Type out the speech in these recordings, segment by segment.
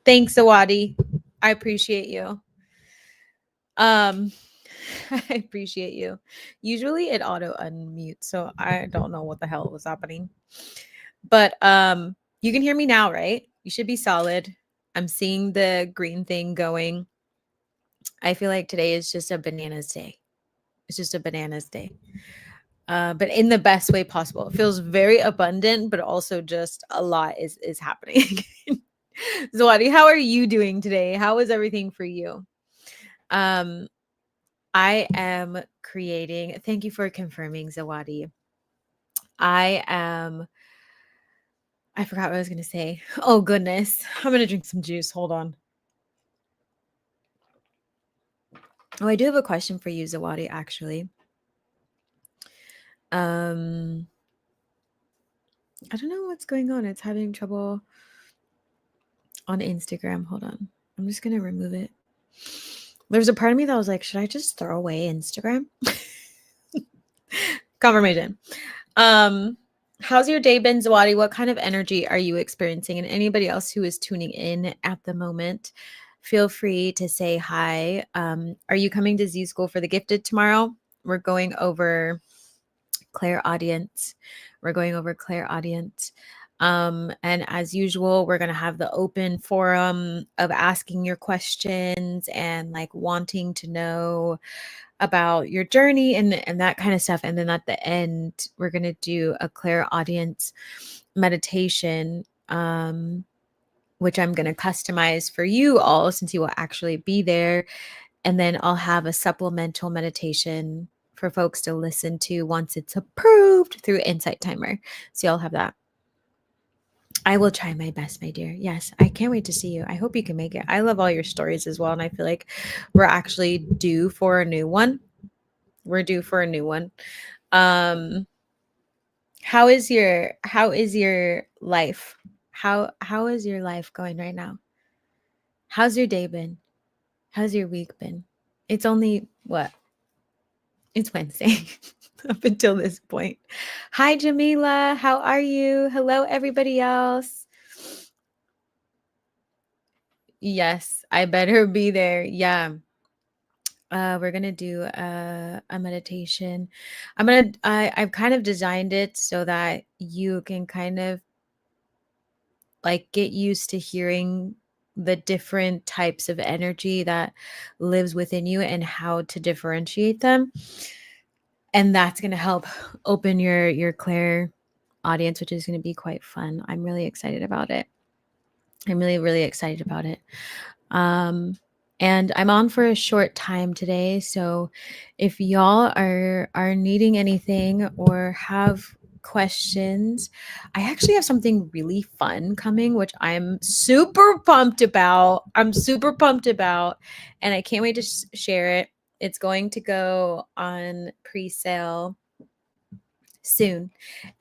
Thanks, Awadi. I appreciate you. Um, I appreciate you. Usually it auto unmutes, so I don't know what the hell was happening. But you can hear me now, right? You should be solid. I'm seeing the green thing going. I feel like today is just a bananas day. It's just a bananas day. But in the best way possible. It feels very abundant, but also just a lot is happening. Zawadi, how are you doing today? How is everything for you? Um, I am creating. Thank you for confirming, Zawadi. I am. I forgot what I was going to say. Oh goodness, I'm gonna drink some juice. Hold on. Oh, I do have a question for you, Zawadi. Actually, um, I don't know what's going on. It's having trouble on Instagram. Hold on. I'm just gonna remove it. There's a part of me that was like, should I just throw away Instagram? Confirmation. Um, how's your day been, Zawadi? What kind of energy are you experiencing? And anybody else who is tuning in at the moment, feel free to say hi. Are you coming to Z School for the Gifted tomorrow? We're going over Claire Audience. We're going over Claire Audience. And as usual, we're going to have the open forum of asking your questions and like wanting to know about your journey and that kind of stuff. And then at the end, we're going to do a Claire Audience meditation, which I'm going to customize for you all since you will actually be there. And then I'll have a supplemental meditation for folks to listen to once it's approved through Insight Timer. So y'all have that. I will try my best, my dear. Yes, I can't wait to see you. I hope you can make it. I love all your stories as well. And I feel like we're actually due for a new one. We're due for a new one. Um, how is your life? How is your life going right now? How's your day been? How's your week been? It's only what? It's Wednesday up until this point. Hi, Jamila. How are you? Hello, everybody else. Yes, I better be there. Yeah. We're gonna do a meditation. I've kind of designed it so that you can kind of like get used to hearing the different types of energy that lives within you and how to differentiate them. And that's going to help open your Claire audience, which is going to be quite fun. I'm really excited about it. I'm really, really excited about it. And I'm on for a short time today. So if y'all are needing anything or have questions, I actually have something really fun coming, which I'm super pumped about. I'm super pumped about, and I can't wait to share it. It's going to go on pre-sale soon,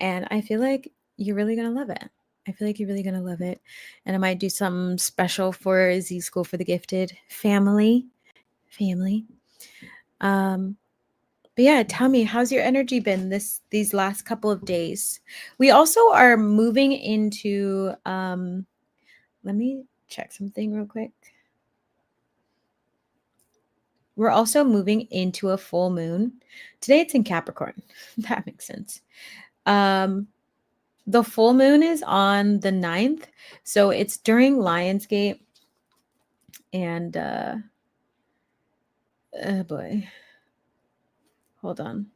and I feel like you're really gonna love it. I feel like you're really gonna love it, and I might do something special for Z School for the Gifted family. Um, but yeah, tell me, how's your energy been these last couple of days? We also are moving into. Let me check something real quick. We're also moving into a full moon. Today it's in Capricorn. That makes sense. The full moon is on the 9th. So it's during Lionsgate. And oh boy. Hold on.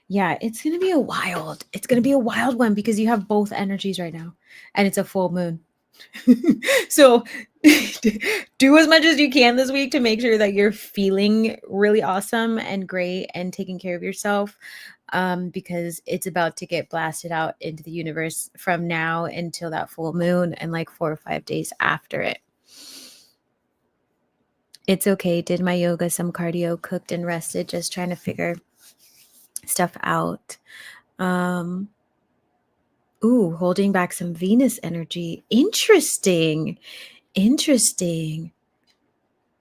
Yeah, it's gonna be a wild one because you have both energies right now. And it's a full moon. So do as much as you can this week to make sure that you're feeling really awesome and great and taking care of yourself, because it's about to get blasted out into the universe from now until that full moon and like 4 or 5 days after it. It's okay. Did my yoga, some cardio, cooked and rested, just trying to figure stuff out. Holding back some Venus energy. Interesting.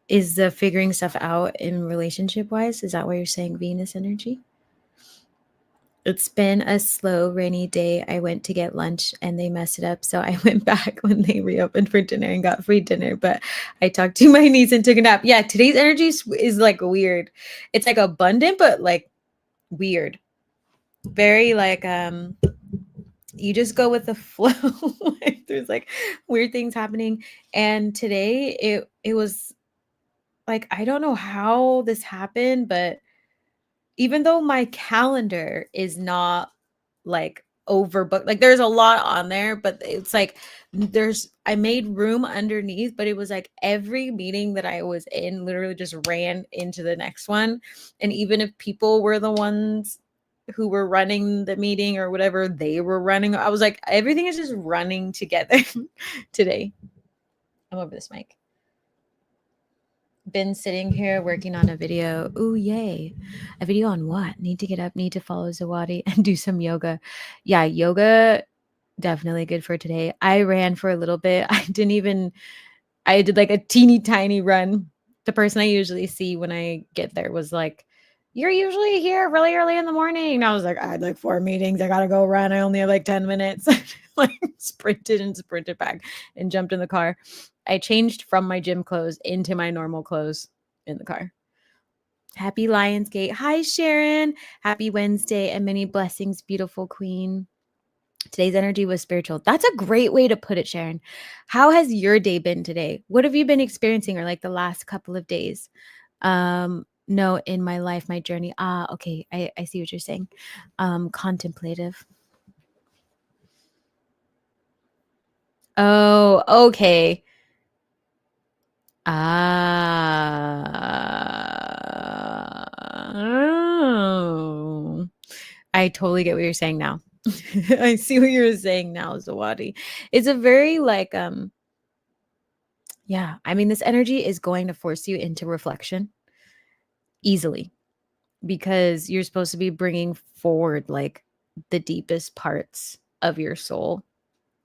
Is the figuring stuff out in relationship wise? Is that why you're saying Venus energy? It's been a slow, rainy day. I went to get lunch and they messed it up. So I went back when they reopened for dinner and got free dinner. But I talked to my niece and took a nap. Yeah, today's energy is like weird. It's like abundant, but like weird. Very like you just go with the flow. Like, there's like weird things happening. And today it was like, I don't know how this happened, but even though my calendar is not like overbooked, like there's a lot on there, but it's like I made room underneath, but it was like every meeting that I was in literally just ran into the next one. And even if people were the ones who were running the meeting or whatever they were running, I was like, everything is just running together today. I'm over this mic. Been sitting here working on a video. Ooh, yay. A video on what? Need to get up, need to follow Zawadi and do some yoga. Yeah, yoga definitely good for today. I ran for a little bit. I did like a teeny tiny run. The person I usually see when I get there was like, "You're usually here really early in the morning." And I was like, "I had like 4 meetings. I got to go run. I only have like 10 minutes." Like sprinted back and jumped in the car. I changed from my gym clothes into my normal clothes in the car. Happy Lionsgate. Hi, Sharon. Happy Wednesday and many blessings, beautiful queen. Today's energy was spiritual. That's a great way to put it, Sharon. How has your day been today? What have you been experiencing, or like the last couple of days? No, in my life, my journey. Okay. I see what you're saying. Contemplative. Oh, okay. Oh. I totally get what you're saying now. I see what you're saying now, Zawadi. It's a very like yeah, I mean, this energy is going to force you into reflection easily, because you're supposed to be bringing forward like the deepest parts of your soul,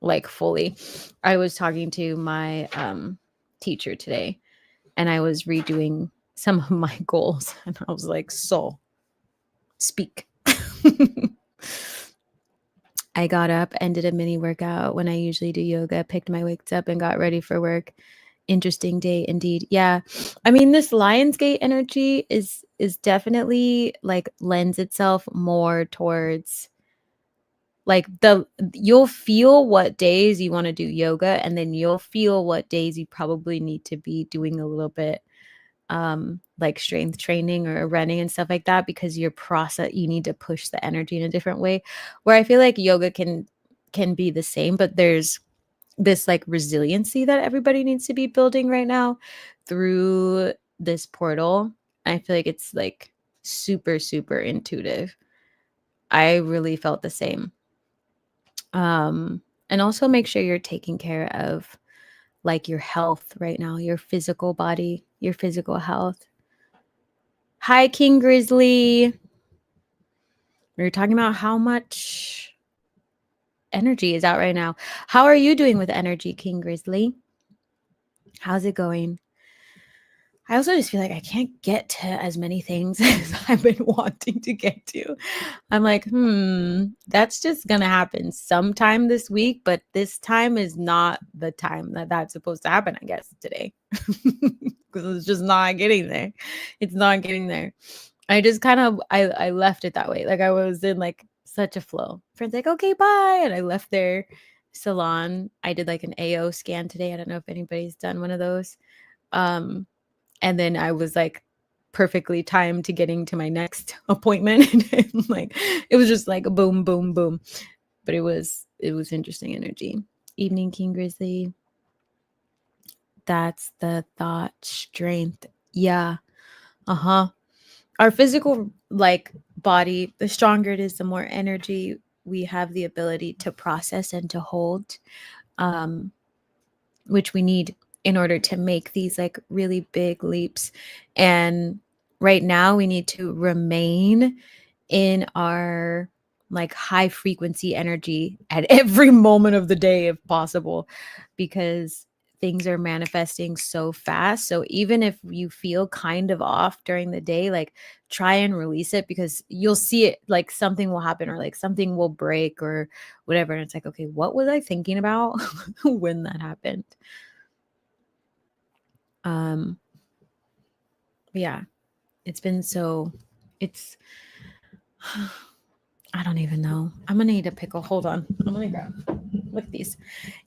like fully. I was talking to my teacher today and I was redoing some of my goals and I was like, soul, speak. I got up and did a mini workout when I usually do yoga, picked my weights up and got ready for work. Interesting day indeed. Yeah. I mean, this Lionsgate energy is definitely like lends itself more towards like you'll feel what days you want to do yoga, and then you'll feel what days you probably need to be doing a little bit like strength training or running and stuff like that, because you need to push the energy in a different way, where I feel like yoga can be the same, but there's this like resiliency that everybody needs to be building right now through this portal. I feel like it's like super super intuitive. I really felt the same. And also make sure you're taking care of like your health right now, your physical body, your physical health. Hi, King Grizzly. We were talking about how much energy is out right now. How are you doing with energy, King Grizzly? How's it going? I also just feel like I can't get to as many things as I've been wanting to get to. I'm like, that's just going to happen sometime this week, but this time is not the time that that's supposed to happen, I guess, today. Because it's just not getting there. It's not getting there. I just kind of, I left it that way. Like I was in like such a flow. Friends like, okay, bye. And I left their salon. I did like an AO scan today. I don't know if anybody's done one of those. And then I was like perfectly timed to getting to my next appointment. And like, it was just like a boom, boom, boom. But it was interesting energy. Evening, King Grizzly. That's the thought. Strength. Yeah. Uh-huh. Our physical like body, the stronger it is, the more energy we have the ability to process and to hold, which we need in order to make these like really big leaps. And right now we need to remain in our like high frequency energy at every moment of the day if possible, because things are manifesting so fast. So even if you feel kind of off during the day, like try and release it, because you'll see it, like something will happen or like something will break or whatever. And it's like, okay, what was I thinking about when that happened? Yeah, it's been so, it's, I don't even know. I'm going to need a pickle. Hold on. I'm going to grab, look at these.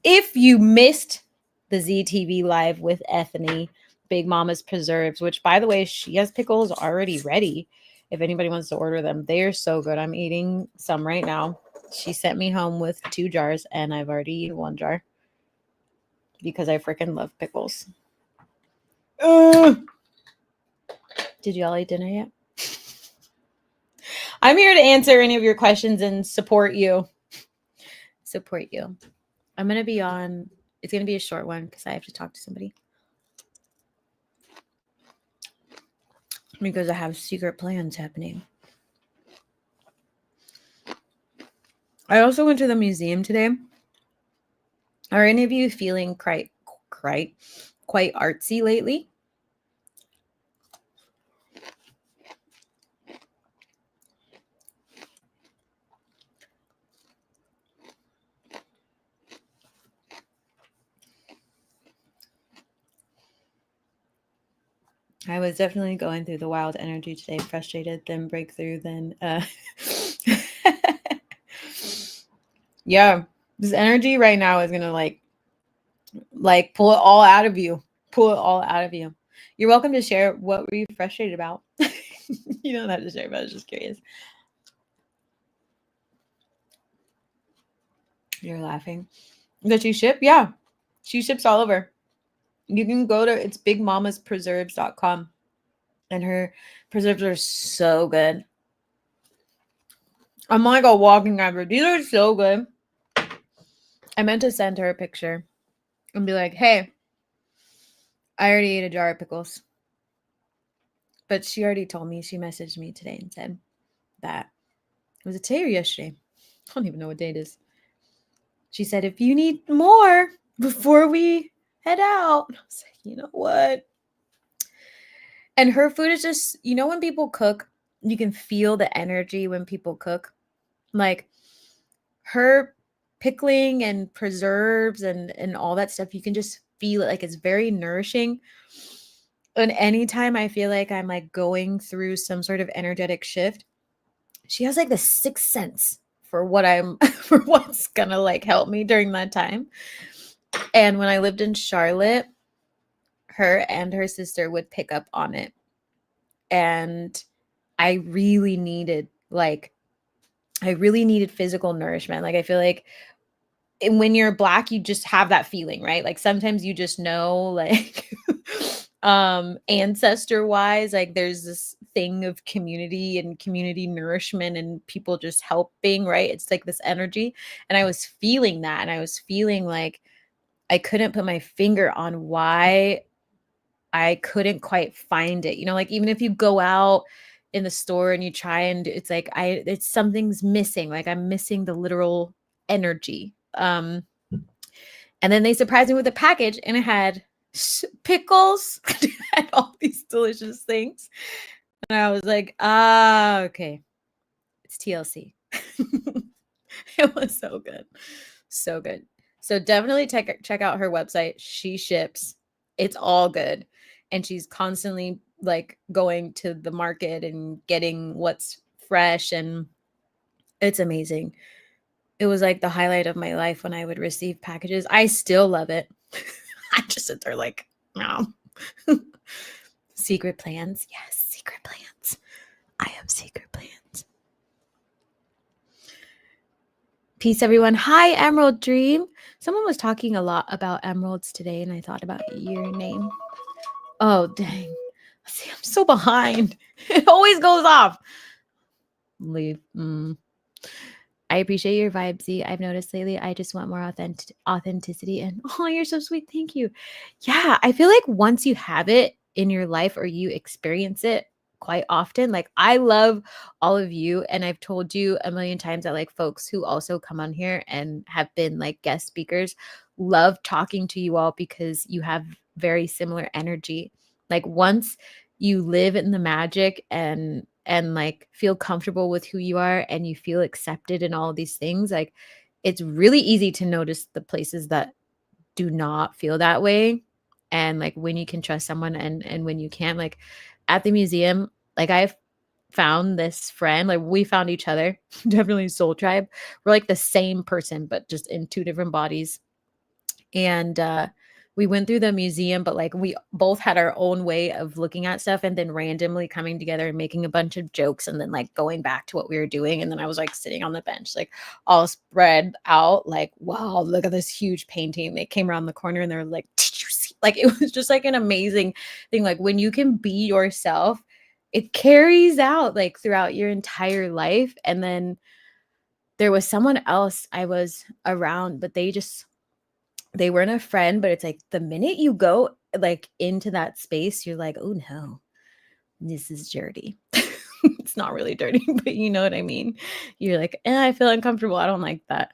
If you missed the ZTV live with Ethany, Big Mama's Preserves, which by the way, she has pickles already ready. If anybody wants to order them, they are so good. I'm eating some right now. She sent me home with 2 jars and I've already eaten 1 jar because I freaking love pickles. Did you all eat dinner yet? I'm here to answer any of your questions and support you. I'm going to be on, it's going to be a short one because I have to talk to somebody. Because I have secret plans happening. I also went to the museum today. Are any of you feeling quite artsy lately? I was definitely going through the wild energy today, frustrated, then breakthrough, then yeah, this energy right now is gonna like pull it all out of you. You're welcome to share what were you frustrated about. You don't have to share, but I was just curious. You're laughing. Does she ship? Yeah, she ships all over. You can go to, it's bigmamaspreserves.com. And her preserves are so good. I'm like a walking average. These are so good. I meant to send her a picture and be like, hey, I already ate a jar of pickles. But she already told me, she messaged me today and said that, was it today or yesterday? I don't even know what day it is. She said, if you need more before we head out. I was like, you know what? And her food is just, you know, when people cook, you can feel the energy when people cook. Like her pickling and preserves and all that stuff, you can just feel it. Like it's very nourishing. And anytime I feel like I'm like going through some sort of energetic shift, she has like the sixth sense for what I'm for what's gonna like help me during that time. And when I lived in Charlotte, her and her sister would pick up on it. And I really needed physical nourishment. Like I feel like when you're Black, you just have that feeling, right? Like sometimes you just know, like ancestor wise, like there's this thing of community and community nourishment and people just helping, right? It's like this energy. And I was feeling that. And I was feeling like I couldn't put my finger on why I couldn't quite find it. You know, like even if you go out in the store and you try and it's like it's something's missing. Like I'm missing the literal energy. And then they surprised me with a package and it had pickles and all these delicious things. And I was like, okay. It's TLC. It was so good. So good. So definitely check out her website. She ships. It's all good. And she's constantly like going to the market and getting what's fresh, and it's amazing. It was like the highlight of my life when I would receive packages. I still love it. I just sit there like, no. Secret plans. Yes, secret plans. I have secret plans. Peace, everyone. Hi, Emerald Dream. Someone was talking a lot about emeralds today, and I thought about your name. Oh, dang. See, I'm so behind. It always goes off. Leave. I appreciate your vibe, Z. I've noticed lately I just want more authenticity. And oh, you're so sweet. Thank you. Yeah, I feel like once you have it in your life or you experience it, quite often. Like, I love all of you, and I've told you a million times that like folks who also come on here and have been like guest speakers love talking to you all because you have very similar energy. Like, once you live in the magic and like feel comfortable with who you are and you feel accepted in all of these things, like it's really easy to notice the places that do not feel that way, and like when you can trust someone and when you can't. Like at the museum, like I've found this friend, like we found each other. Definitely soul tribe. We're like the same person but just in two different bodies. And we went through the museum, but like we both had our own way of looking at stuff, and then randomly coming together and making a bunch of jokes, and then like going back to what we were doing. And then I was like sitting on the bench, like all spread out, like, wow, look at this huge painting. They came around the corner and they were like, did you see? Like, it was just like an amazing thing. Like when you can be yourself, it carries out like throughout your entire life. And then there was someone else I was around, but they weren't a friend, but it's like the minute you go like into that space, you're like, oh no, this is dirty. It's not really dirty, but you know what I mean? You're like, I feel uncomfortable. I don't like that.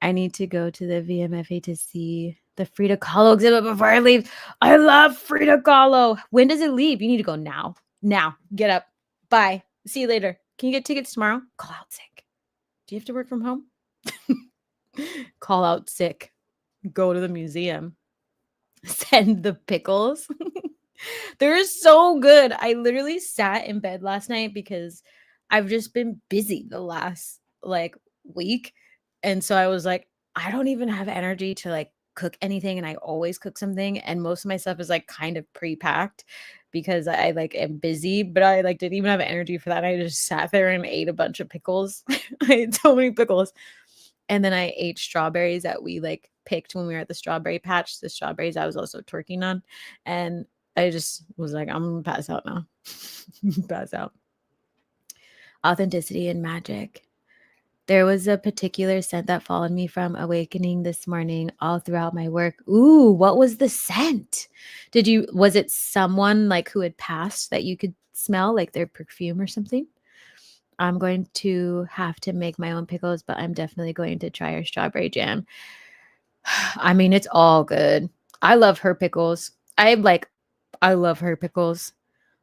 I need to go to the VMFA to see the Frida Kahlo exhibit before I leave. I love Frida Kahlo. When does it leave? You need to go now. Now. Get up. Bye. See you later. Can you get tickets tomorrow? Call out sick. Do you have to work from home? Call out sick. Go to the museum. Send the pickles. They're so good. I literally sat in bed last night because I've just been busy the last like week. And so I was like, I don't even have energy to like cook anything. And I always cook something. And most of my stuff is like kind of pre-packed because I like am busy, but I like didn't even have energy for that. I just sat there and ate a bunch of pickles. I ate so many pickles. And then I ate strawberries that we like picked when we were at the strawberry patch, the strawberries I was also twerking on. And I just was like, I'm gonna pass out now. Pass out. Authenticity and magic. There was a particular scent that followed me from awakening this morning all throughout my work. Ooh, what was the scent? Was it someone like who had passed that you could smell, like their perfume or something? I'm going to have to make my own pickles, but I'm definitely going to try our strawberry jam. I mean, it's all good. I love her pickles. I love her pickles.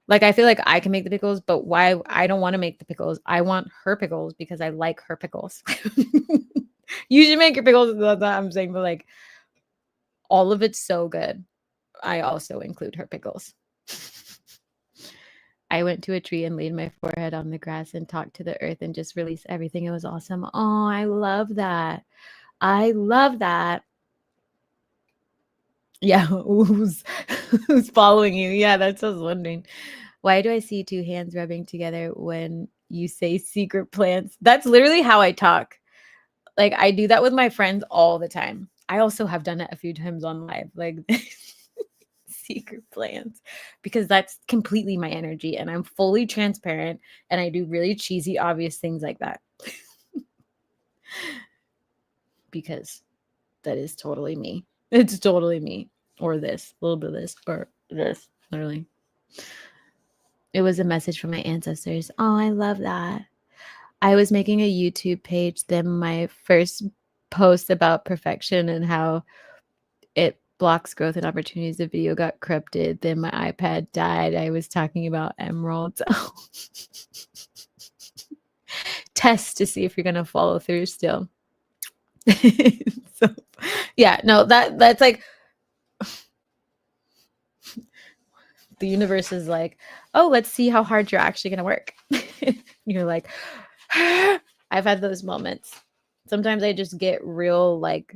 Like, I feel like I can make the pickles, but why I don't want to make the pickles. I want her pickles because I like her pickles. You should make your pickles. That's what I'm saying, but like all of it's so good. I also include her pickles. I went to a tree and laid my forehead on the grass and talked to the earth and just released everything. It was awesome. Oh, I love that. I love that. Yeah, who's following you? Yeah, that's what I was wondering. Why do I see two hands rubbing together when you say secret plans? That's literally how I talk. Like I do that with my friends all the time. I also have done it a few times on live, like secret plans, because that's completely my energy and I'm fully transparent and I do really cheesy, obvious things like that. Because that is totally me. It's totally me. Or this, a little bit of this, or this, literally. It was a message from my ancestors. Oh, I love that. I was making a YouTube page, then my first post about perfection and how it blocks growth and opportunities. The video got corrupted. Then my iPad died. I was talking about emeralds. Test to see if you're gonna follow through still. So, yeah, no, that's like the universe is like, oh, let's see how hard you're actually gonna work. You're like, I've had those moments. Sometimes I just get real like,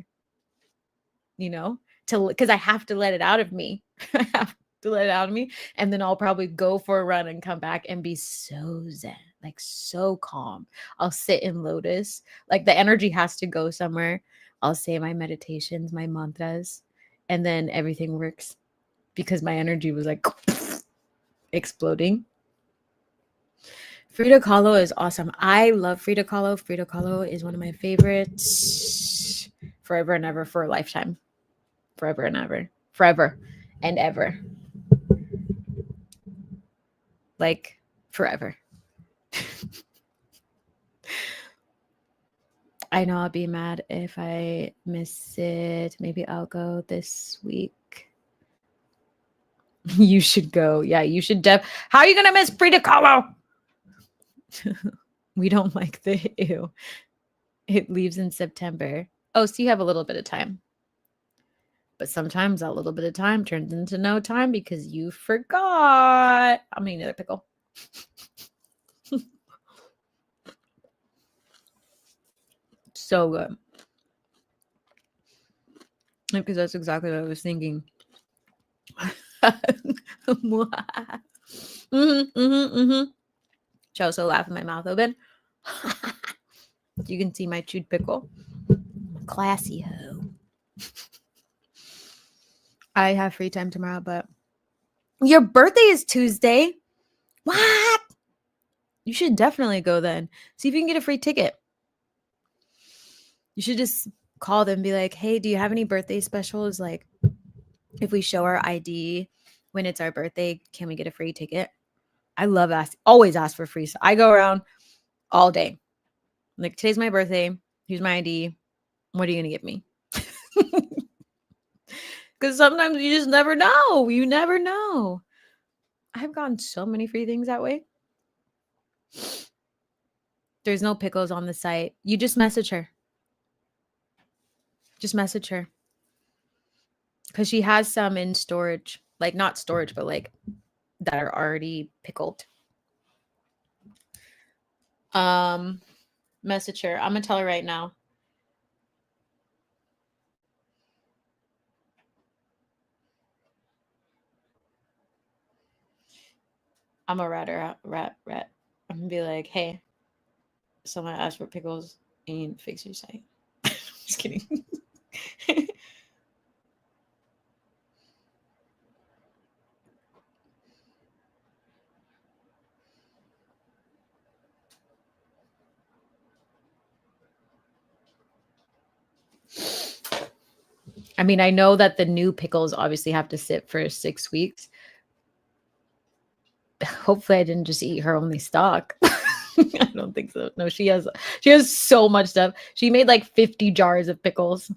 because I have to let it out of me. I have to let it out of me. And then I'll probably go for a run and come back and be so zen, like so calm. I'll sit in lotus. Like the energy has to go somewhere. I'll say my meditations, my mantras, and then everything works because my energy was like exploding. Frida Kahlo is awesome. I love Frida Kahlo. Frida Kahlo is one of my favorites forever and ever, for a lifetime. Forever and ever. Forever and ever. like forever. I know I'll be mad if I miss it. Maybe I'll go this week. You should go. Yeah, you should. How are you going to miss Frida Kahlo? We don't like the ew. It leaves in September. Oh, so you have a little bit of time. But sometimes that little bit of time turns into no time because you forgot. I'm eating another pickle. So good. Because that's exactly what I was thinking. She also laughed with my mouth open. You can see my chewed pickle. Classy hoe. I have free time tomorrow, but your birthday is Tuesday. What? You should definitely go then. See if you can get a free ticket. You should just call them and be like, hey, do you have any birthday specials? Like, if we show our ID when it's our birthday, can we get a free ticket? I love always ask for free. So I go around all day. Like, today's my birthday. Here's my ID. What are you going to give me? Because sometimes you just never know. You never know. I've gotten so many free things that way. There's no pickles on the site. You just message her. Just message her. Because she has some in storage. Like, not storage, but like that are already pickled. Message her. I'm going to tell her right now. I'm a rat. I'm going to be like, hey, someone asked for pickles and fix your site. Just kidding. I mean, I know that the new pickles obviously have to sit for 6 weeks. Hopefully I didn't just eat her only stock. I don't think so. No, she has so much stuff. She made like 50 jars of pickles.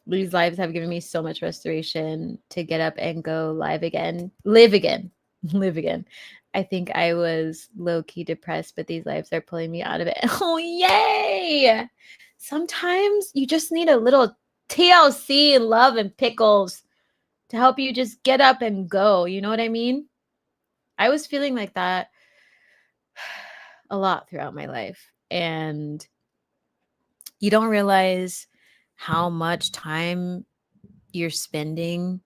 These lives have given me so much restoration to get up and go live again. Live again. I think I was low-key depressed, but these lives are pulling me out of it. Oh, yay! Sometimes you just need a little TLC and love and pickles to help you just get up and go. You know what I mean? I was feeling like that a lot throughout my life. And you don't realize how much time you're spending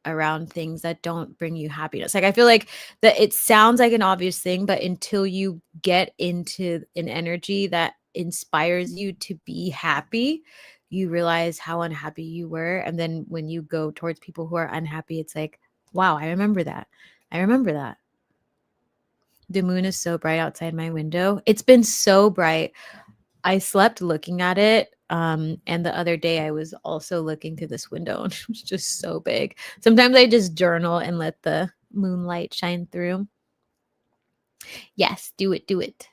around things that don't bring you happiness. Like, I feel like that it sounds like an obvious thing, but until you get into an energy that inspires you to be happy, you realize how unhappy you were. And then when you go towards people who are unhappy, it's like, wow, I remember that. The moon is so bright outside my window. It's been so bright. I slept looking at it. And the other day I was also looking through this window and it was just so big. Sometimes I just journal and let the moonlight shine through. Yes, do it.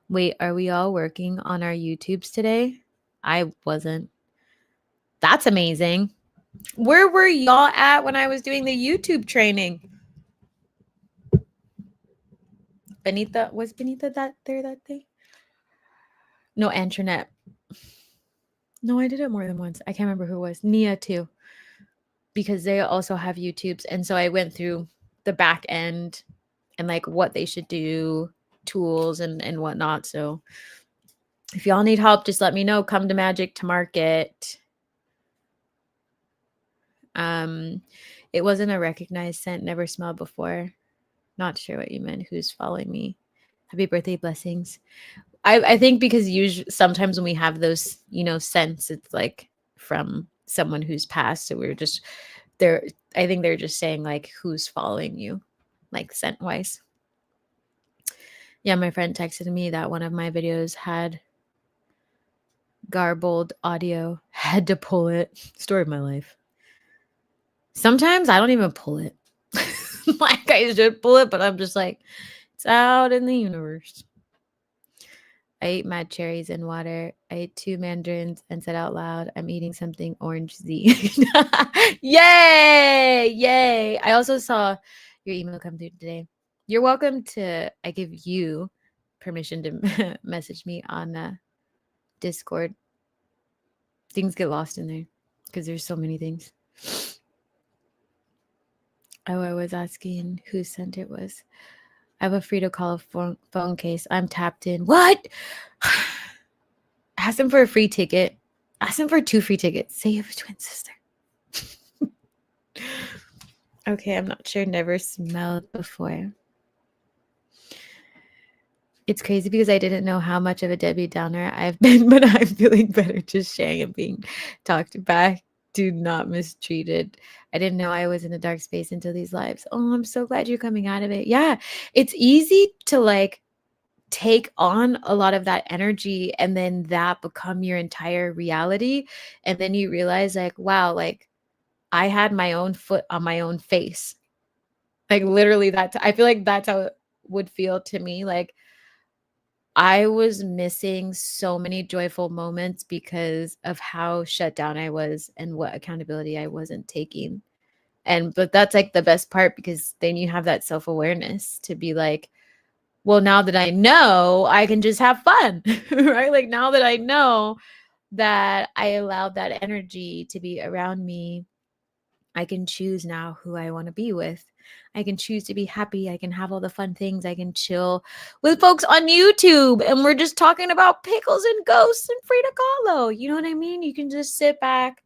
Wait, are we all working on our YouTubes today? I wasn't. That's amazing. Where were y'all at when I was doing the YouTube training? Was Benita that day? No, Antoinette. No, I did it more than once. I can't remember who it was. Nia too. Because they also have YouTubes. And so I went through the back end and like what they should do, tools and whatnot. So if y'all need help, just let me know. Come to Magic to Market. It wasn't a recognized scent, never smelled before. Not sure what you meant. Who's following me? Happy birthday, blessings. I think because usually sometimes when we have those, scents, it's like from someone who's passed. So we're just there. I think they're just saying like, who's following you, like scent wise. Yeah, my friend texted me that one of my videos had garbled audio. Had to pull it. Story of my life. Sometimes I don't even pull it. like I should pull it, but I'm just like, it's out in the universe. I ate mad cherries and water. I ate 2 mandarins and said out loud, I'm eating something orange Z. Yay! Yay! I also saw your email come through today. You're welcome to, I give you permission to message me on Discord. Things get lost in there because there's so many things. Oh, I was asking who sent it was. I have a free to call phone case. I'm tapped in. What? Ask him for a free ticket. Ask him for 2 free tickets. Say you have a twin sister. Okay, I'm not sure. Never smelled before. It's crazy because I didn't know how much of a Debbie Downer I've been, but I'm feeling better just sharing and being talked back to, not mistreated. I didn't know I was in a dark space until these lives. Oh, I'm so glad you're coming out of it. Yeah, it's easy to like take on a lot of that energy and then that become your entire reality. And then you realize like, wow, like I had my own foot on my own face. Like literally that. I feel like that's how it would feel to me. Like I was missing so many joyful moments because of how shut down I was and what accountability I wasn't taking. But that's like the best part because then you have that self-awareness to be like, well, now that I know, I can just have fun, right? Like now that I know that I allowed that energy to be around me, I can choose now who I want to be with. I can choose to be happy. I can have all the fun things. I can chill with folks on YouTube and we're just talking about pickles and ghosts and Frida Kahlo. You know what I mean? You can just sit back,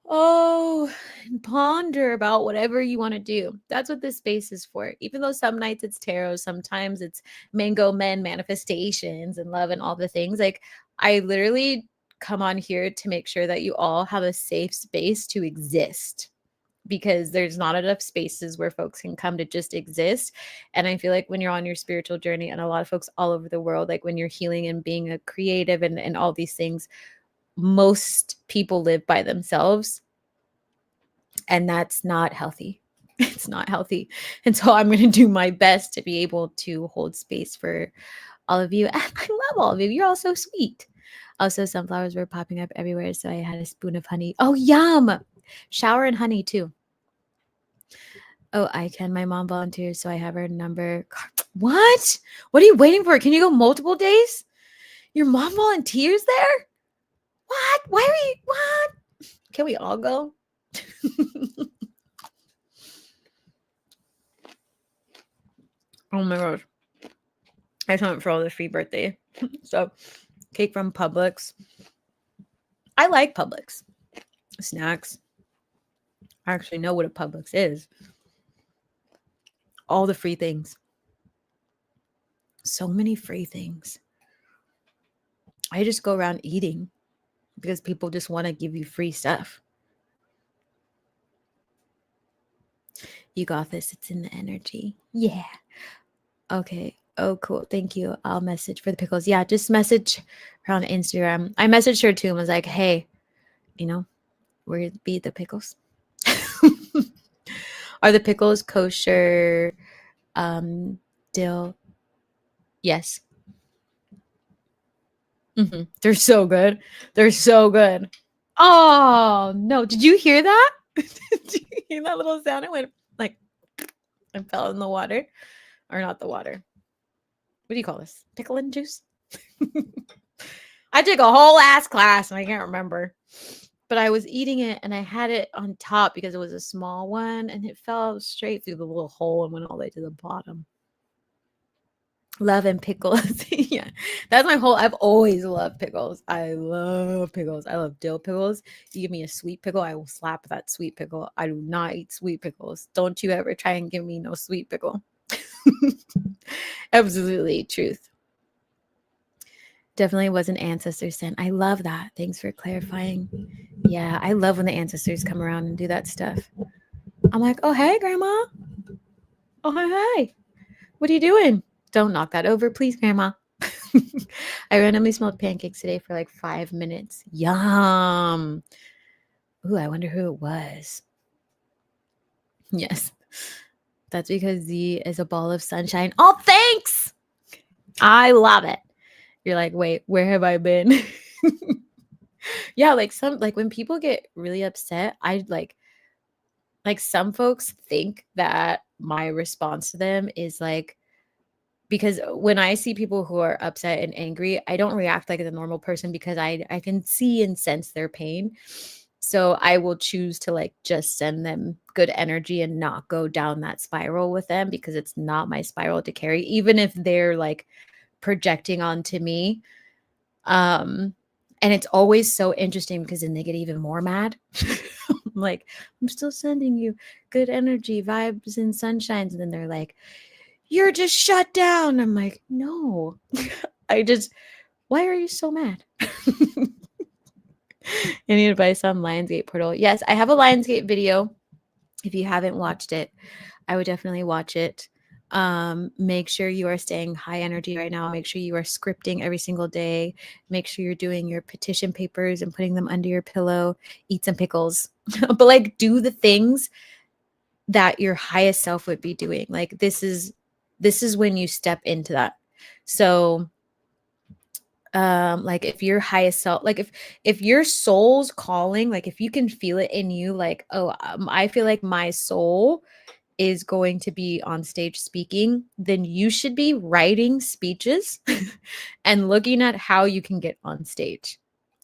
and ponder about whatever you want to do. That's what this space is for. Even though some nights it's tarot, sometimes it's mango men manifestations and love and all the things. Like I literally come on here to make sure that you all have a safe space to exist because there's not enough spaces where folks can come to just exist. And I feel like when you're on your spiritual journey, and a lot of folks all over the world, like when you're healing and being a creative and all these things, most people live by themselves. And that's not healthy. It's not healthy. And so I'm going to do my best to be able to hold space for all of you. And I love all of you. You're all so sweet. Also, sunflowers were popping up everywhere. So I had a spoon of honey. Oh, yum. Shower and honey too. Oh, I can. My mom volunteers, so I have her number. What? What are you waiting for? Can you go multiple days? Your mom volunteers there? What? Why are you? What? Can we all go? Oh my gosh. I signed up for all this free birthday. So, cake from Publix. I like Publix. Snacks. I actually know what a Publix is. All the free things. So many free things. I just go around eating because people just want to give you free stuff. You got this. It's in the energy. Yeah. Okay. Oh, cool. Thank you. I'll message for the pickles. Yeah, just message her on Instagram. I messaged her too and was like, hey, where be the pickles? Are the pickles kosher? Dill? Yes. They're so good. They're so good. Oh, no. Did you hear that? Did you hear that little sound? It went like and fell in the water. Or not the water. What do you call this? Pickle and juice? I took a whole ass class and I can't remember. But I was eating it and I had it on top because it was a small one and it fell straight through the little hole and went all the way to the bottom. Love and pickles. Yeah. That's my whole, I've always loved pickles. I love pickles. I love dill pickles. You give me a sweet pickle, I will slap that sweet pickle. I do not eat sweet pickles. Don't you ever try and give me no sweet pickle. Absolutely truth. Definitely was an ancestor sent. I love that. Thanks for clarifying. Yeah, I love when the ancestors come around and do that stuff. I'm like, oh, hey, grandma. Oh, hi. What are you doing? Don't knock that over, please, grandma. I randomly smelled pancakes today for like 5 minutes. Yum. Ooh, I wonder who it was. Yes. That's because Z is a ball of sunshine. Oh, thanks. I love it. You're like, wait, where have I been? Yeah, like when people get really upset, I like some folks think that my response to them is like, because when I see people who are upset and angry, I don't react like a normal person because I can see and sense their pain. So I will choose to like just send them good energy and not go down that spiral with them because it's not my spiral to carry, even if they're like projecting onto me. Um, and it's always so interesting because then they get even more mad. Like, I'm still sending you good energy, vibes, and sunshines. And then they're like, you're just shut down. I'm like, no, why are you so mad? Any advice on Lionsgate Portal? Yes, I have a Lionsgate video. If you haven't watched it, I would definitely watch it. Make sure you are staying high energy right now. Make sure you are scripting every single day. Make sure you're doing your petition papers and putting them under your pillow. Eat some pickles, but like do the things that your highest self would be doing. Like this is when you step into that. So like if your highest self, like if your soul's calling, like if you can feel it in you, like, oh, I feel like my soul is going to be on stage speaking, then you should be writing speeches and looking at how you can get on stage.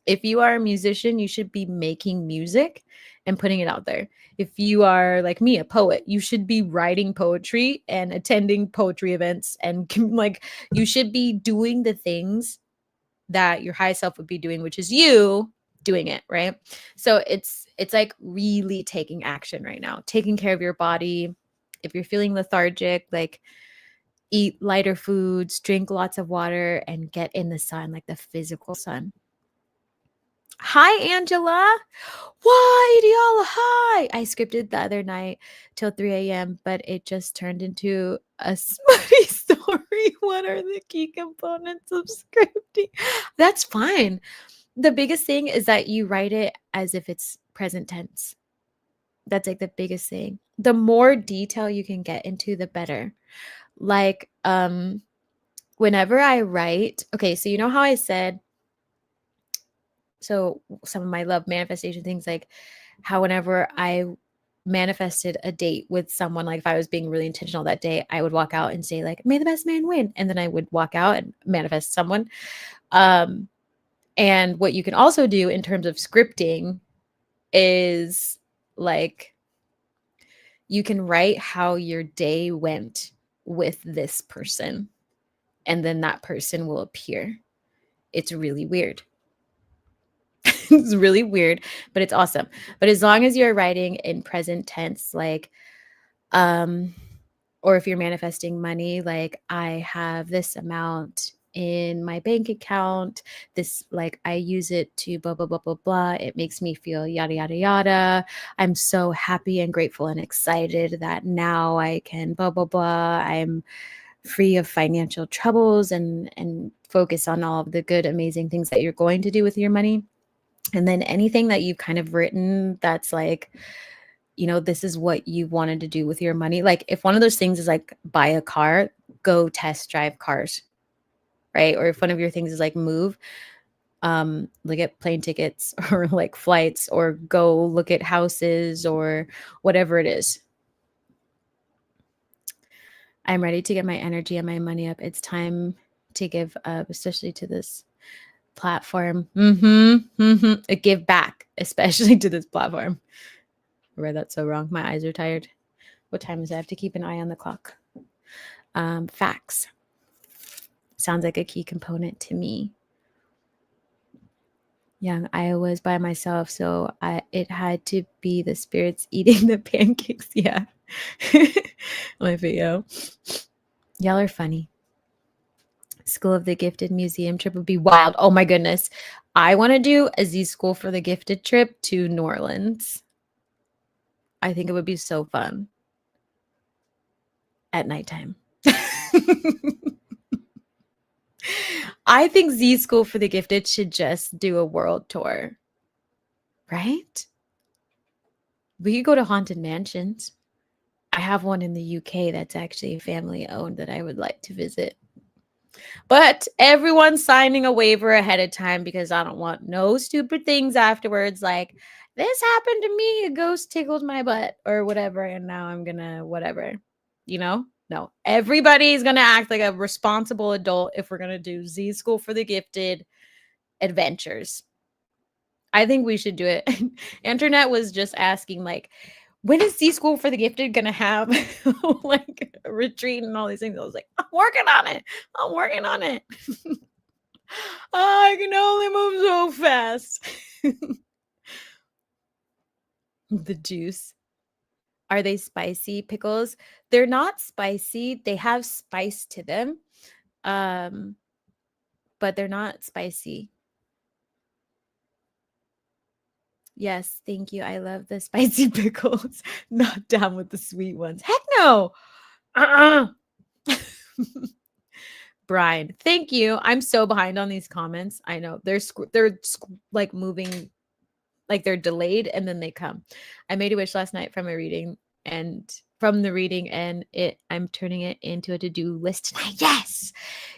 If you are a musician, you should be making music and putting it out there. If you are like me, a poet, you should be writing poetry and attending poetry events and like you should be doing the things that your high self would be doing, which is you doing it, right? So it's like really taking action right now, taking care of your body. If you're feeling lethargic, like eat lighter foods, drink lots of water, and get in the sun, like the physical sun. Hi, Angela. Why, Diala? Hi. I scripted the other night till 3 a.m., but it just turned into a smutty story. What are the key components of scripting? That's fine. The biggest thing is that you write it as if it's present tense. That's like the biggest thing. The more detail you can get into, the better. Like, whenever I write, okay, so you know how I said, so some of my love manifestation things, like how whenever I manifested a date with someone, like if I was being really intentional that day, I would walk out and say like, may the best man win. And then I would walk out and manifest someone. And what you can also do in terms of scripting is like, you can write how your day went with this person, and then that person will appear. It's really weird. It's really weird, but it's awesome. But as long as you're writing in present tense, like, or if you're manifesting money, like I have this amount in my bank account, this, like I use it to blah blah blah blah blah, it makes me feel yada yada yada, I'm so happy and grateful and excited that now I can blah blah blah, I'm free of financial troubles and focus on all of the good amazing things that you're going to do with your money. And then anything that you've kind of written that's like, you know, this is what you wanted to do with your money. Like if one of those things is like buy a car, go test drive cars, right? Or if one of your things is like move, look at plane tickets or like flights, or go look at houses or whatever it is. I'm ready to get my energy and my money up. It's time to give up, especially to this platform. Give back, especially to this platform. I read that so wrong. My eyes are tired. What time is it? I have to keep an eye on the clock. Facts. Sounds like a key component to me. Young, I was by myself, so it had to be the spirits eating the pancakes. Yeah. My video. Y'all are funny. School of the Gifted museum trip would be wild. Oh my goodness. I want to do a Z School for the Gifted trip to New Orleans. I think it would be so fun. At nighttime. I think Z School for the Gifted should just do a world tour. Right? We could go to haunted mansions. I have one in the UK that's actually family owned that I would like to visit. But everyone's signing a waiver ahead of time because I don't want no stupid things afterwards like this happened to me, a ghost tickled my butt or whatever, and now I'm gonna whatever. You know? No. Everybody's gonna act like a responsible adult if we're gonna do Z School for the Gifted adventures. I think we should do it. Internet was just asking like, when is Z School for the Gifted gonna have like a retreat and all these things? I was like, I'm working on it. I'm working on it. I can only move so fast. The juice. Are they spicy pickles? They're not spicy. They have spice to them. Um, but they're not spicy. Yes, thank you. I love the spicy pickles. Not down with the sweet ones. Heck no. Uh-uh. Brian, thank you. I'm so behind on these comments. I know they're like moving, like they're delayed and then they come. I made a wish last night from a reading and from the reading and I'm turning it into a to-do list tonight. Yes.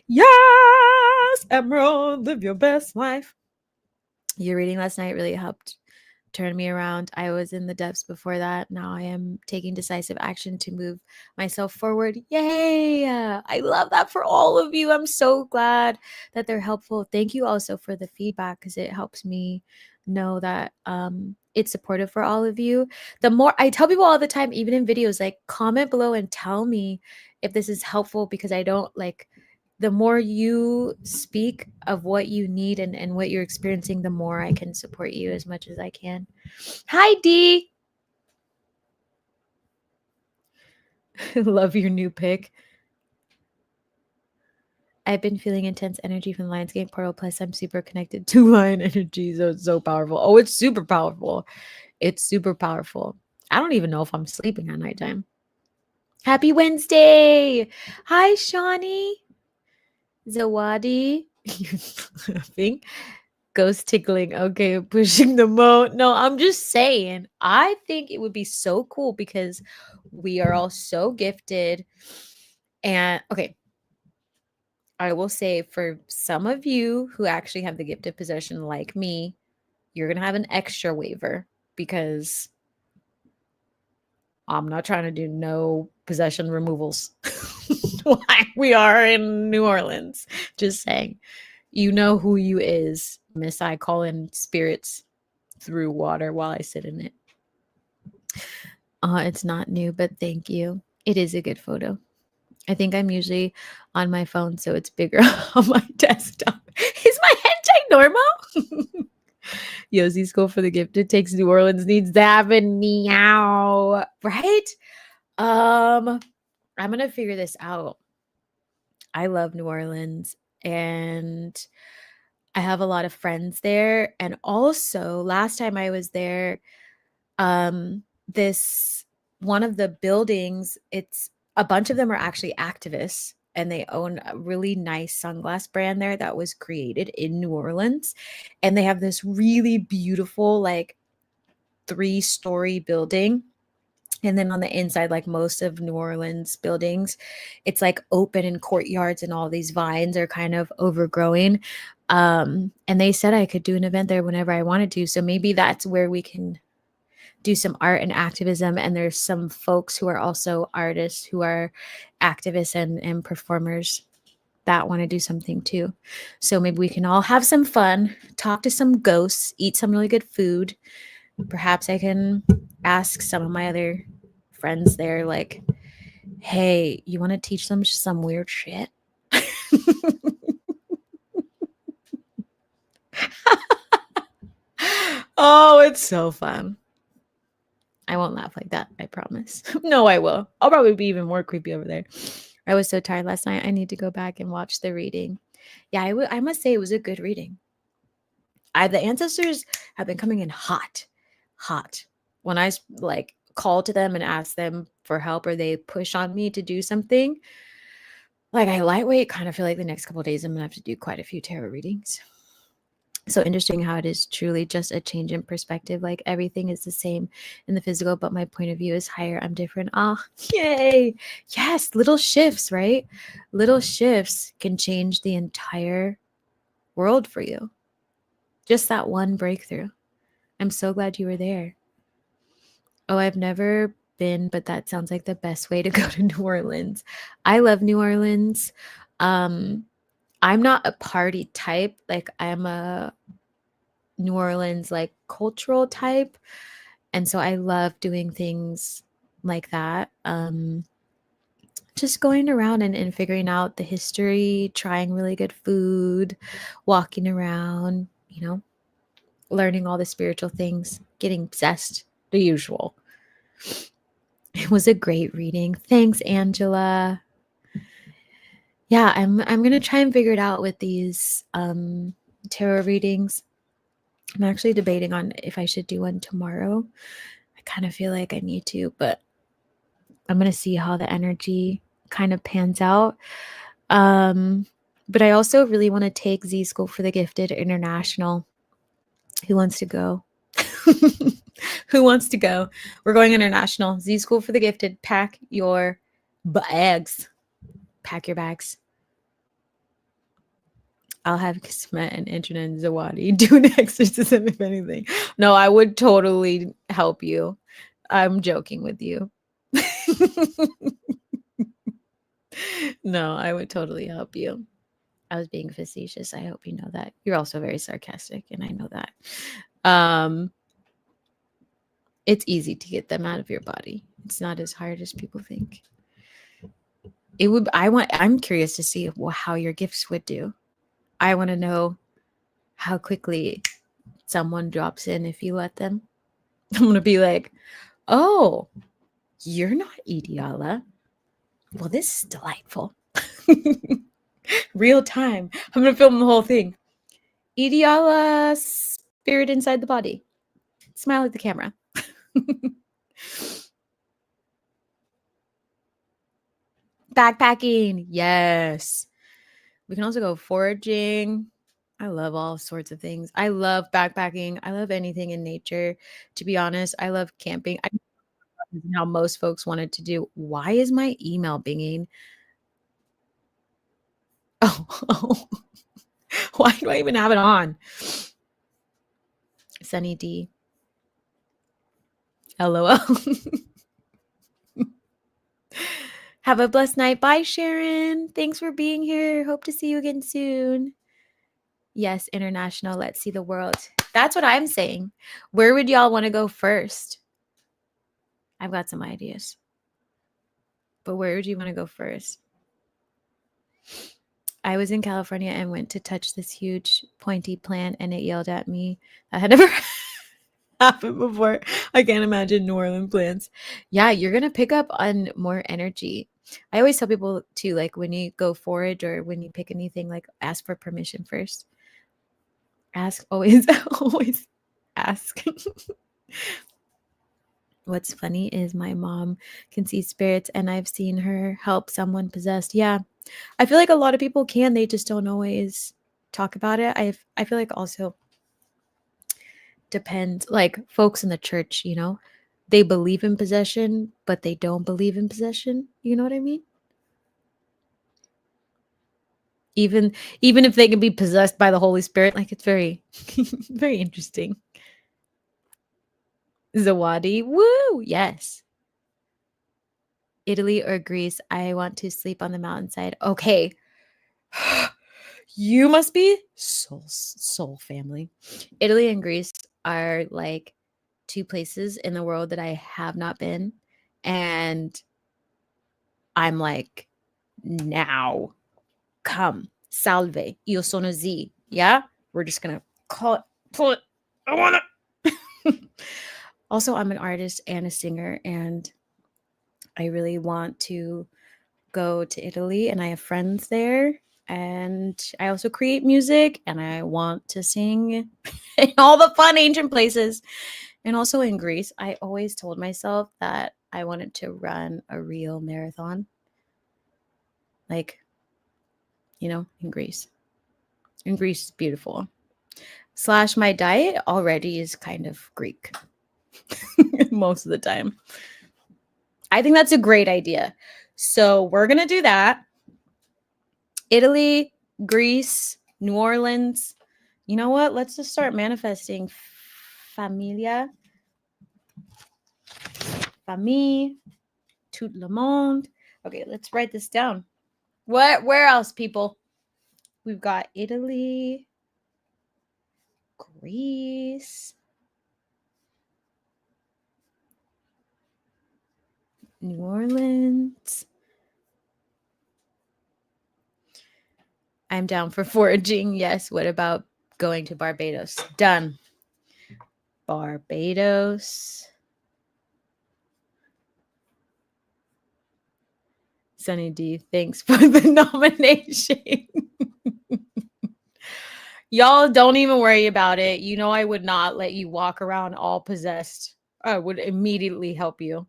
Yes. Emerald, live your best life. Your reading last night really helped turn me around. I was in the depths before that. Now I am taking decisive action to move myself forward. Yay! I love that for all of you. I'm so glad that they're helpful. Thank you also for the feedback because it helps me know that it's supportive for all of you. The more I tell people all the time, even in videos, like comment below and tell me if this is helpful because I don't like the more you speak of what you need and what you're experiencing, the more I can support you as much as I can. Hi, Dee. Love your new pic. I've been feeling intense energy from the Lionsgate portal. Plus, I'm super connected to lion energy. So it's so powerful. Oh, it's super powerful. It's super powerful. I don't even know if I'm sleeping at nighttime. Happy Wednesday. Hi, Shawnee. Zawadi. Laughing. Ghost tickling. Okay, pushing the moat. No, I'm just saying. I think it would be so cool because we are all so gifted. And okay, I will say for some of you who actually have the gifted possession like me, you're going to have an extra waiver because I'm not trying to do no possession removals. Why we are in New Orleans. Just saying. You know who you is. Miss I call in spirits through water while I sit in it. It's not new, but thank you. It is a good photo. I think I'm usually on my phone, so it's bigger on my desktop. Is my hentai normal? Yosi School for the Gifted takes New Orleans needs to have a meow. Right? I'm gonna figure this out. I love New Orleans and I have a lot of friends there. And also last time I was there, this one of the buildings, it's a bunch of them are actually activists and they own a really nice sunglass brand there that was created in New Orleans. And they have this really beautiful, like 3-story building. And then on the inside, like most of New Orleans buildings, it's like open in courtyards and all these vines are kind of overgrowing. And they said I could do an event there whenever I wanted to. So maybe that's where we can do some art and activism. And there's some folks who are also artists who are activists and performers that want to do something too. So maybe we can all have some fun, talk to some ghosts, eat some really good food. Perhaps I can ask some of my other friends there, like, hey, you want to teach them some weird shit? Oh, it's so fun. I won't laugh like that, I promise. No, I will. I'll probably be even more creepy over there. I was so tired last night. I need to go back and watch the reading. Yeah, I must say it was a good reading. The ancestors have been coming in hot. When I like call to them and ask them for help or they push on me to do something, like I lightweight kind of feel like the next couple of days I'm gonna have to do quite a few tarot readings. So interesting how it is truly just a change in perspective. Like everything is the same in the physical, but my point of view is higher. I'm different. Ah, yay. Yes, little shifts, right? Little shifts can change the entire world for you. Just that one breakthrough. I'm so glad you were there. Oh, I've never been, but that sounds like the best way to go to New Orleans. I love New Orleans. Um, I'm not a party type. Like I'm a New Orleans like cultural type. And so I love doing things like that. Just going around and figuring out the history, trying really good food, walking around, learning all the spiritual things, getting obsessed, the usual. It was a great reading. Thanks, Angela. Yeah, I'm gonna try and figure it out with these tarot readings. I'm actually debating on if I should do one tomorrow. I kind of feel like I need to, but I'm gonna see how the energy kind of pans out. Um, but I also really want to take Z School for the Gifted International. Who wants to go? Who wants to go? We're going international. Z School for the Gifted. Pack your bags. Pack your bags. I'll have Kismet and Internet and Zawadi do an exorcism if anything. No, I would totally help you. I'm joking with you. No, I would totally help you. I was being facetious. I hope you know that. You're also very sarcastic, and I know that. Um, it's easy to get them out of your body. It's not as hard as people think. It would. I'm curious to see how your gifts would do. I want to know how quickly someone drops in if you let them. I'm gonna be like, oh, you're not Ideala. Well, this is delightful. Real time. I'm gonna film the whole thing. Ideala spirit inside the body. Smile at the camera. Backpacking. Yes. We can also go foraging. I love all sorts of things. I love backpacking. I love anything in nature. To be honest, I love camping. I know how most folks wanted to do. Why is my email binging? Oh, why do I even have it on? Sunny D. LOL. Have a blessed night. Bye, Sharon. Thanks for being here. Hope to see you again soon. Yes, international. Let's see the world. That's what I'm saying. Where would y'all want to go first? I've got some ideas. But where would you want to go first? I was in California and went to touch this huge pointy plant and it yelled at me. That had never happened before. I can't imagine New Orleans plants. Yeah, you're going to pick up on more energy. I always tell people too, like when you go forage or when you pick anything, like ask for permission first. Ask always, always ask. What's funny is my mom can see spirits and I've seen her help someone possessed. Yeah. I feel like a lot of people can, they just don't always talk about it. I feel like also depends, like folks in the church, they believe in possession, but they don't believe in possession. You know what I mean? Even if they can be possessed by the Holy Spirit, like it's very very interesting. Zawadi, woo, yes. Italy or Greece? I want to sleep on the mountainside. Okay. You must be soul family. Italy and Greece are like two places in the world that I have not been. And I'm like, now come, salve, io sono Z. Yeah. We're just going to pull it. I want it. Also, I'm an artist and a singer, and I really want to go to Italy, and I have friends there. And I also create music, and I want to sing in all the fun ancient places. And also in Greece, I always told myself that I wanted to run a real marathon. Like, in Greece. And Greece is beautiful. / my diet already is kind of Greek most of the time. I think that's a great idea. So we're going to do that. Italy, Greece, New Orleans. You know what? Let's just start manifesting. Familia, famille, tout le monde. Okay, let's write this down. Where else, people? We've got Italy, Greece, New Orleans. I'm down for foraging. Yes. What about going to Barbados? Done. Barbados. Sunny D, thanks for the nomination. Y'all don't even worry about it. You know, I would not let you walk around all possessed. I would immediately help you.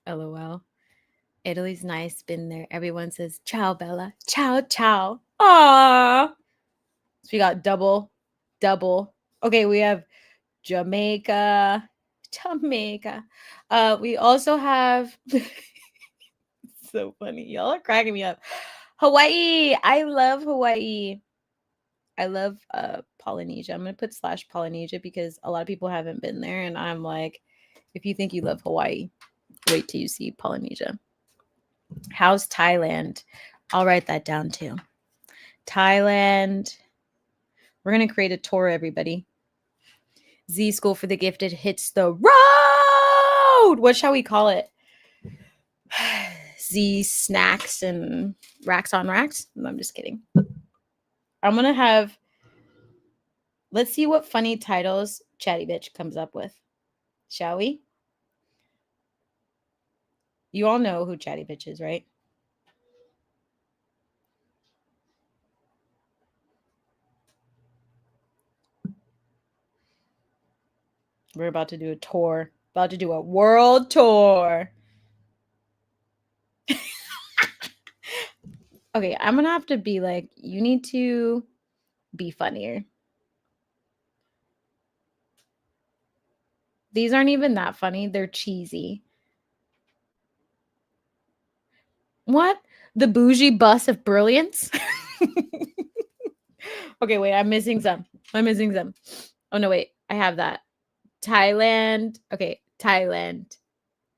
LOL. Italy's nice. Been there. Everyone says, ciao, Bella. Ciao, ciao. Aww. So we got double. Okay, we have Jamaica. We also have so funny. Y'all are cracking me up. Hawaii. I love Hawaii. I love Polynesia. I'm gonna put / Polynesia because a lot of people haven't been there, and I'm like, if you think you love Hawaii, wait till you see Polynesia. How's Thailand? I'll write that down too. Thailand. We're gonna create a tour, everybody. Z School for the Gifted hits the road. What shall we call it? Z Snacks and Racks on Racks? No, I'm just kidding. I'm going to have, let's see what funny titles Chatty Bitch comes up with. Shall we? You all know who Chatty Bitch is, right? We're about to do a tour. About to do a world tour. Okay, I'm going to have to be like, you need to be funnier. These aren't even that funny. They're cheesy. What? The bougie bus of brilliance? Okay, wait, I'm missing some. Oh, no, wait. I have that. Thailand. Okay, Thailand.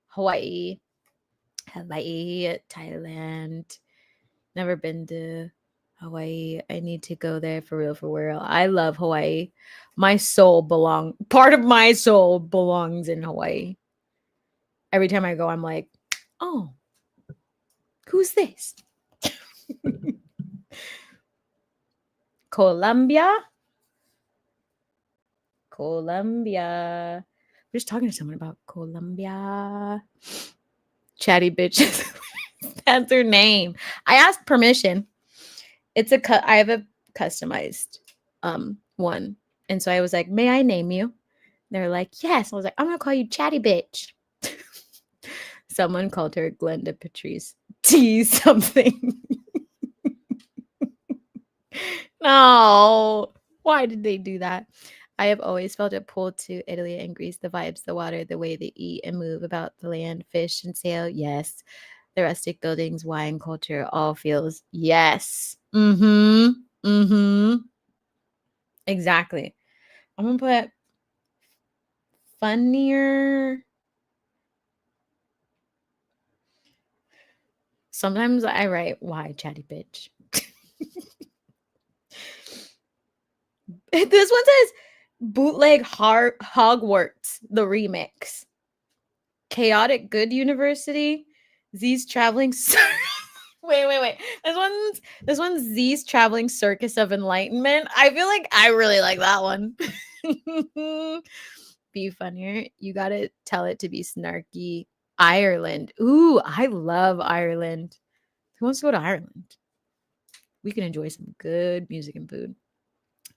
Hawaii, Thailand. Never been to Hawaii. I need to go there for real. I love Hawaii. Part of my soul belongs in Hawaii. Every time I go, I'm like, oh, who's this? Colombia. We're just talking to someone about Colombia. Chatty bitches. That's her name. I asked permission. I have a customized one. And so I was like, may I name you? They're like, yes. I was like, I'm going to call you Chatty Bitch. Someone called her Glenda Patrice T something. No. Why did they do that? I have always felt a pull to Italy and Greece. The vibes, the water, the way they eat and move about the land, fish and sail. Yes. The rustic buildings, wine culture, all feels yes. Exactly. I'm gonna put funnier. Sometimes I write why Chatty Bitch. This one says bootleg Hogwarts, the remix. Chaotic Good University. Z's traveling. Wait. This one's Z's traveling circus of enlightenment. I feel like I really like that one. Be funnier. You gotta tell it to be snarky. Ireland. Ooh, I love Ireland. Who wants to go to Ireland? We can enjoy some good music and food.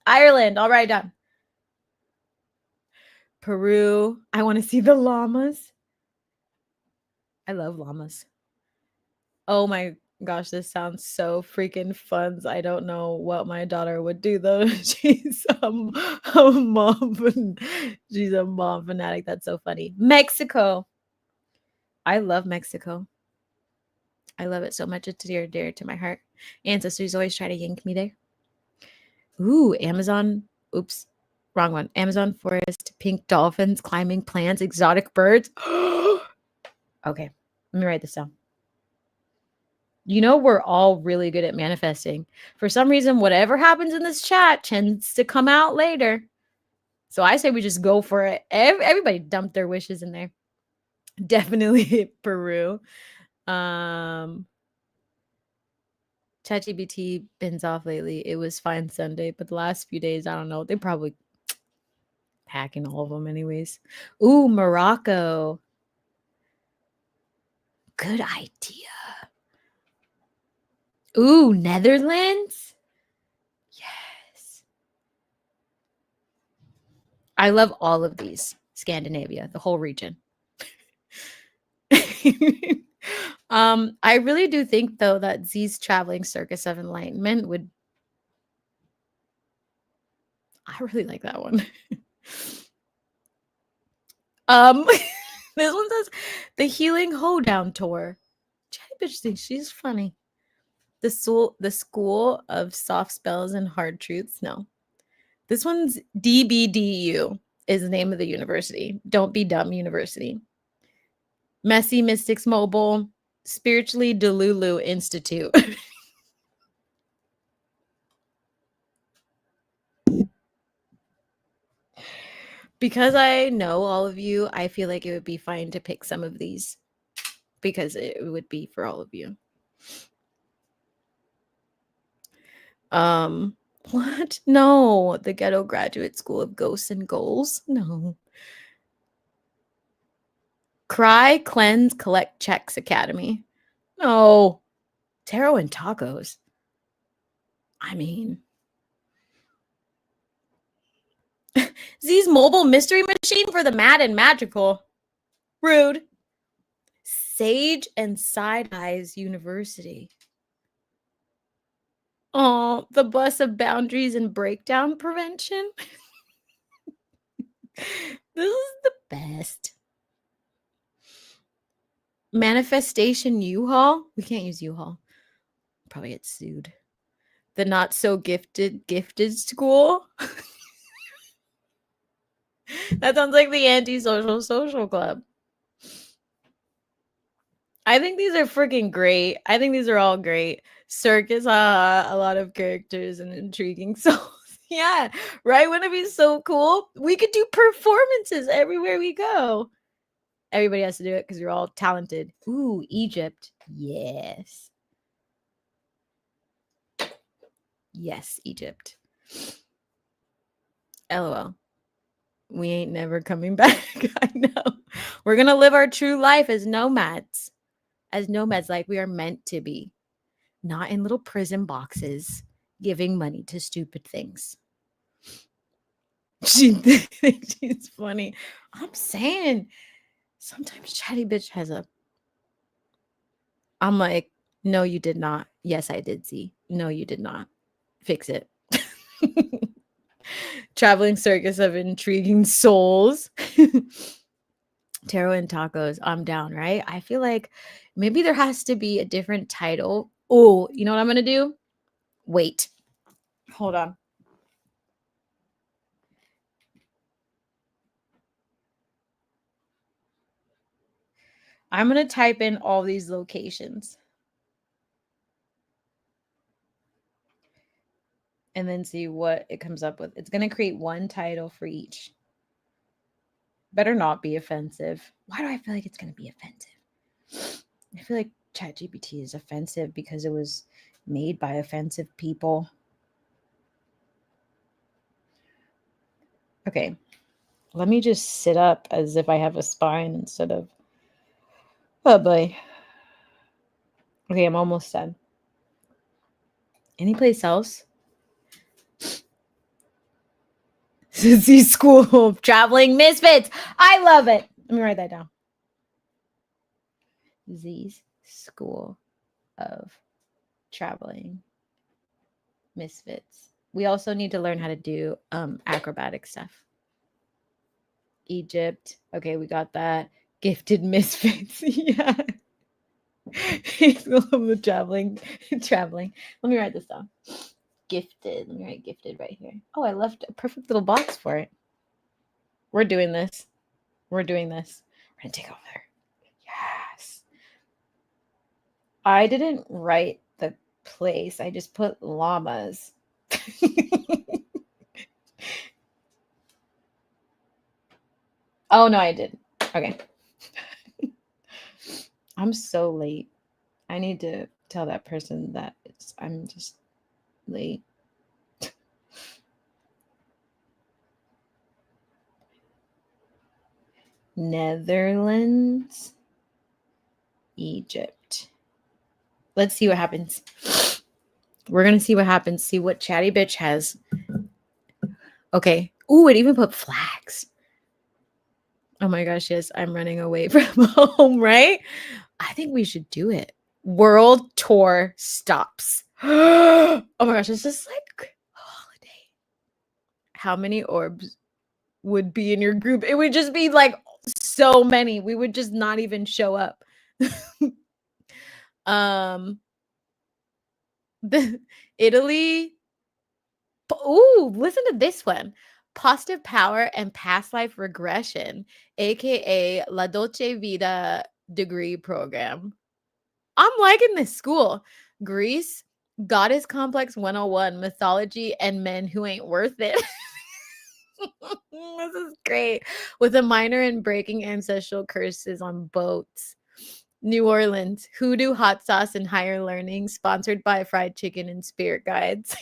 Ireland. I'll write it down. Peru. I want to see the llamas. I love llamas. Oh my Gosh, this sounds so freaking fun. I don't know what my daughter would do though. She's a mom. She's a mom fanatic. That's so funny. Mexico. I love Mexico. I love it so much. It's dear, dear to my heart. Ancestors always try to yank me there. Ooh, Amazon. Oops, wrong one. Amazon forest, pink dolphins, climbing plants, exotic birds. Okay, let me write this down. You know, we're all really good at manifesting. For some reason, whatever happens in this chat tends to come out later. So I say we just go for it. Everybody dump their wishes in there. Definitely Peru. ChatGPT bins off lately. It was fine Sunday, but the last few days, I don't know. They probably hacking all of them anyways. Ooh, Morocco. Good idea. Ooh, Netherlands. Yes. I love all of these. Scandinavia, the whole region. I really do think though that Z's traveling circus of enlightenment would. I really like that one. This one says the Healing Hoedown Tour. Chatty bitch thinks she's funny. The school of soft spells and hard truths. No, this one's DBDU is the name of the university. Don't be dumb university. Messy Mystics Mobile, Spiritually Delulu Institute. Because I know all of you, I feel like it would be fine to pick some of these because it would be for all of you. What? No, the Ghetto Graduate School of Ghosts and Goals. No. Cry, Cleanse, Collect Checks Academy. No. Tarot and tacos. I mean, Z's mobile mystery machine for the mad and magical. Rude. Sage and Side Eyes University. Oh, the bus of boundaries and breakdown prevention. This is the best. Manifestation U-Haul. We can't use U-Haul. Probably get sued. The not so gifted school. That sounds like the antisocial social club. I think these are freaking great. I think these are all great. Circus, a lot of characters and intriguing souls. Yeah, right? Wouldn't it be so cool? We could do performances everywhere we go. Everybody has to do it because you're all talented. Ooh, Egypt. Yes. Yes, Egypt. LOL. We ain't never coming back. I know. We're going to live our true life as nomads. As nomads, like we are meant to be. Not in little prison boxes giving money to stupid things. She thinks she's funny. I'm saying sometimes Chatty Bitch has a. I'm like, no, you did not. Yes, I did see. No, you did not. Fix it. Traveling circus of intriguing souls. Tarot and tacos. I'm down, right? I feel like maybe there has to be a different title. Oh, you know what I'm going to do? Wait. Hold on. I'm going to type in all these locations. And then see what it comes up with. It's going to create one title for each. Better not be offensive. Why do I feel like it's going to be offensive? I feel like ChatGPT is offensive because it was made by offensive people. Okay. Let me just sit up as if I have a spine instead of. Oh boy. Okay, I'm almost done. Any place else? Z School of Traveling Misfits. I love it. Let me write that down. Z's School of traveling. Misfits. We also need to learn how to do acrobatic stuff. Egypt. Okay, we got that. Gifted misfits. Yeah. The traveling. Traveling. Let me write this down. Gifted. Let me write gifted right here. Oh, I left a perfect little box for it. We're doing this. We're doing this. We're gonna take over. Yes. I didn't write the place. I just put llamas. Oh no, I didn't. Okay. I'm so late. I need to tell that person that I'm just late. Netherlands, Egypt. Let's see what happens. We're gonna see what happens. See what Chatty Bitch has. Okay. Ooh, it even put flags. Oh my gosh, yes, I'm running away from home, right? I think we should do it. World tour stops. Oh my gosh, it's just like a holiday. How many orbs would be in your group? It would just be like so many. We would just not even show up. The Italy. Ooh, listen to this one. Positive power and past life regression, aka La Dolce Vita degree program. I'm liking this school. Greece, Goddess Complex 101, mythology and men who ain't worth it. This is great. With a minor in breaking ancestral curses on boats. New Orleans, hoodoo hot sauce and higher learning, sponsored by fried chicken and spirit guides.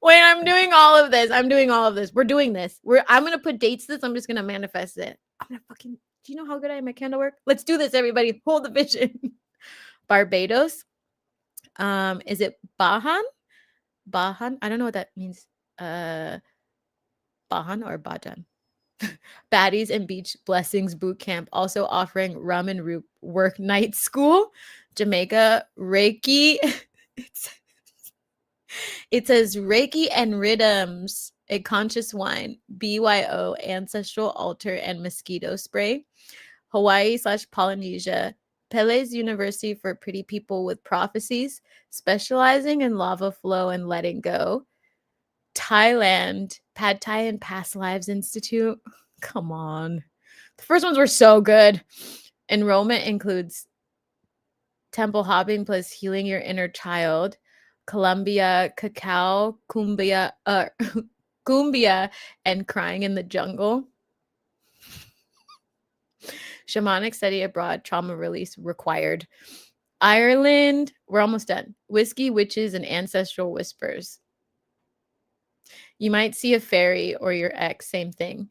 Wait, I'm doing all of this. I'm doing all of this. We're doing this. I'm gonna put dates to this. I'm just gonna manifest it. I'm gonna fucking. Do you know how good I am at candle work? Let's do this, everybody. Hold the vision. Barbados. Is it Bahan? Bahan? I don't know what that means. Bahan or Bajan? Baddies and Beach Blessings Boot Camp, also offering rum and root work night school. Jamaica, Reiki. It says Reiki and Rhythms, a conscious wine, BYO, ancestral altar and mosquito spray. Hawaii/Polynesia, Pele's University for Pretty People with Prophecies, specializing in lava flow and letting go. Thailand, Pad Thai and Past Lives Institute. Come on. The first ones were so good. Enrollment includes temple hopping plus healing your inner child. Colombia, cacao, cumbia, cumbia, and crying in the jungle. Shamanic study abroad, trauma release required. Ireland, we're almost done. Whiskey, witches, and ancestral whispers. You might see a fairy or your ex, same thing.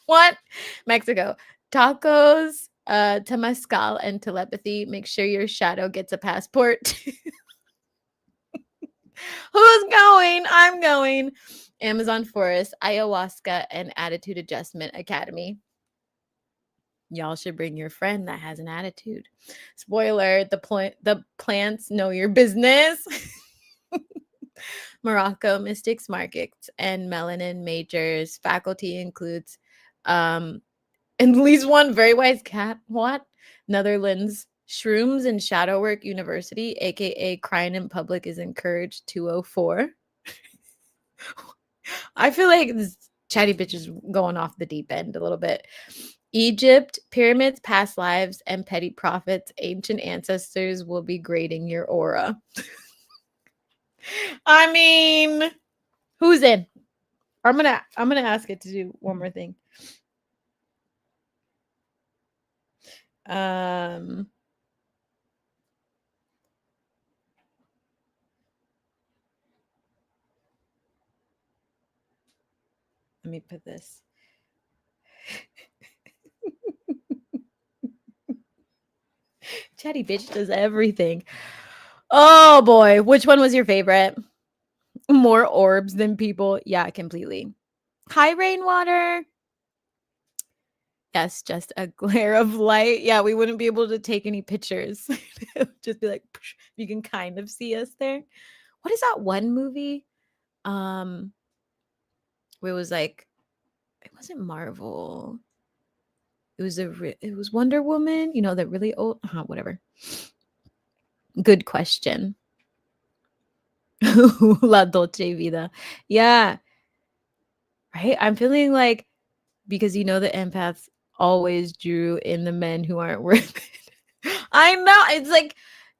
What? Mexico, tacos, temazcal, and telepathy. Make sure your shadow gets a passport. Who's going? I'm going. Amazon Forest, Ayahuasca, and Attitude Adjustment Academy. Y'all should bring your friend that has an attitude. Spoiler, the plants know your business. Morocco, Mystics Markets, and Melanin Majors. Faculty includes at least one very wise cat. What? Netherlands, Shrooms and Shadowwork University, aka Crying in Public is Encouraged 204. I feel like this Chatty Bitch is going off the deep end a little bit. Egypt, pyramids, past lives, and petty prophets, ancient ancestors will be grading your aura. I mean, who's in? I'm gonna ask it to do one more thing. Let me put this. Chatty Bitch does everything. Oh boy, which one was your favorite? More orbs than people? Yeah, completely. Hi, Rainwater. Yes, just a glare of light. Yeah, we wouldn't be able to take any pictures. It would just be like, you can kind of see us there. What is that one movie? Where it was like, it wasn't Marvel. It was Wonder Woman, you know, that really old, whatever. Good question. La Dolce Vida. Yeah, right? I'm feeling like, because you know the empaths always drew in the men who aren't worth it. I know.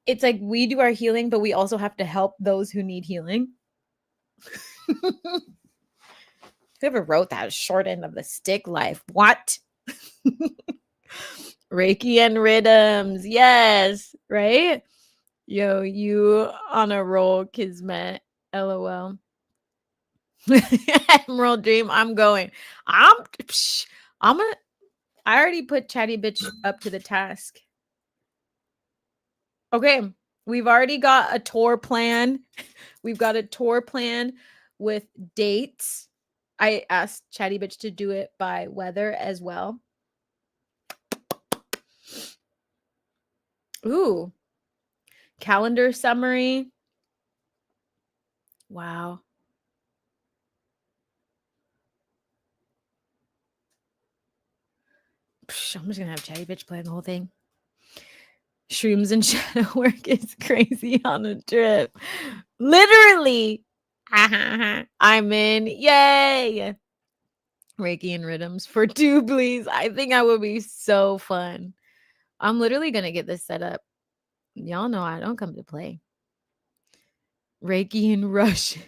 It's like we do our healing, but we also have to help those who need healing. Whoever wrote that short end of the stick life. What? Reiki and rhythms. Yes, right? Yo, you on a roll, Kismet. LOL. Emerald Dream. I'm going. I'm gonna I already put Chatty Bitch up to the task. Okay. We've already got a tour plan. We've got a tour plan with dates. I asked Chatty Bitch to do it by weather as well. Ooh. Calendar summary. Wow. I'm just gonna have Chatty Bitch plan the whole thing. Shrooms and shadow work is crazy on a trip. Literally. I'm in. Yay. Reiki and rhythms for 2, please. I think I would be so fun. I'm literally gonna get this set up. Y'all know I don't come to play. Reiki and Russians.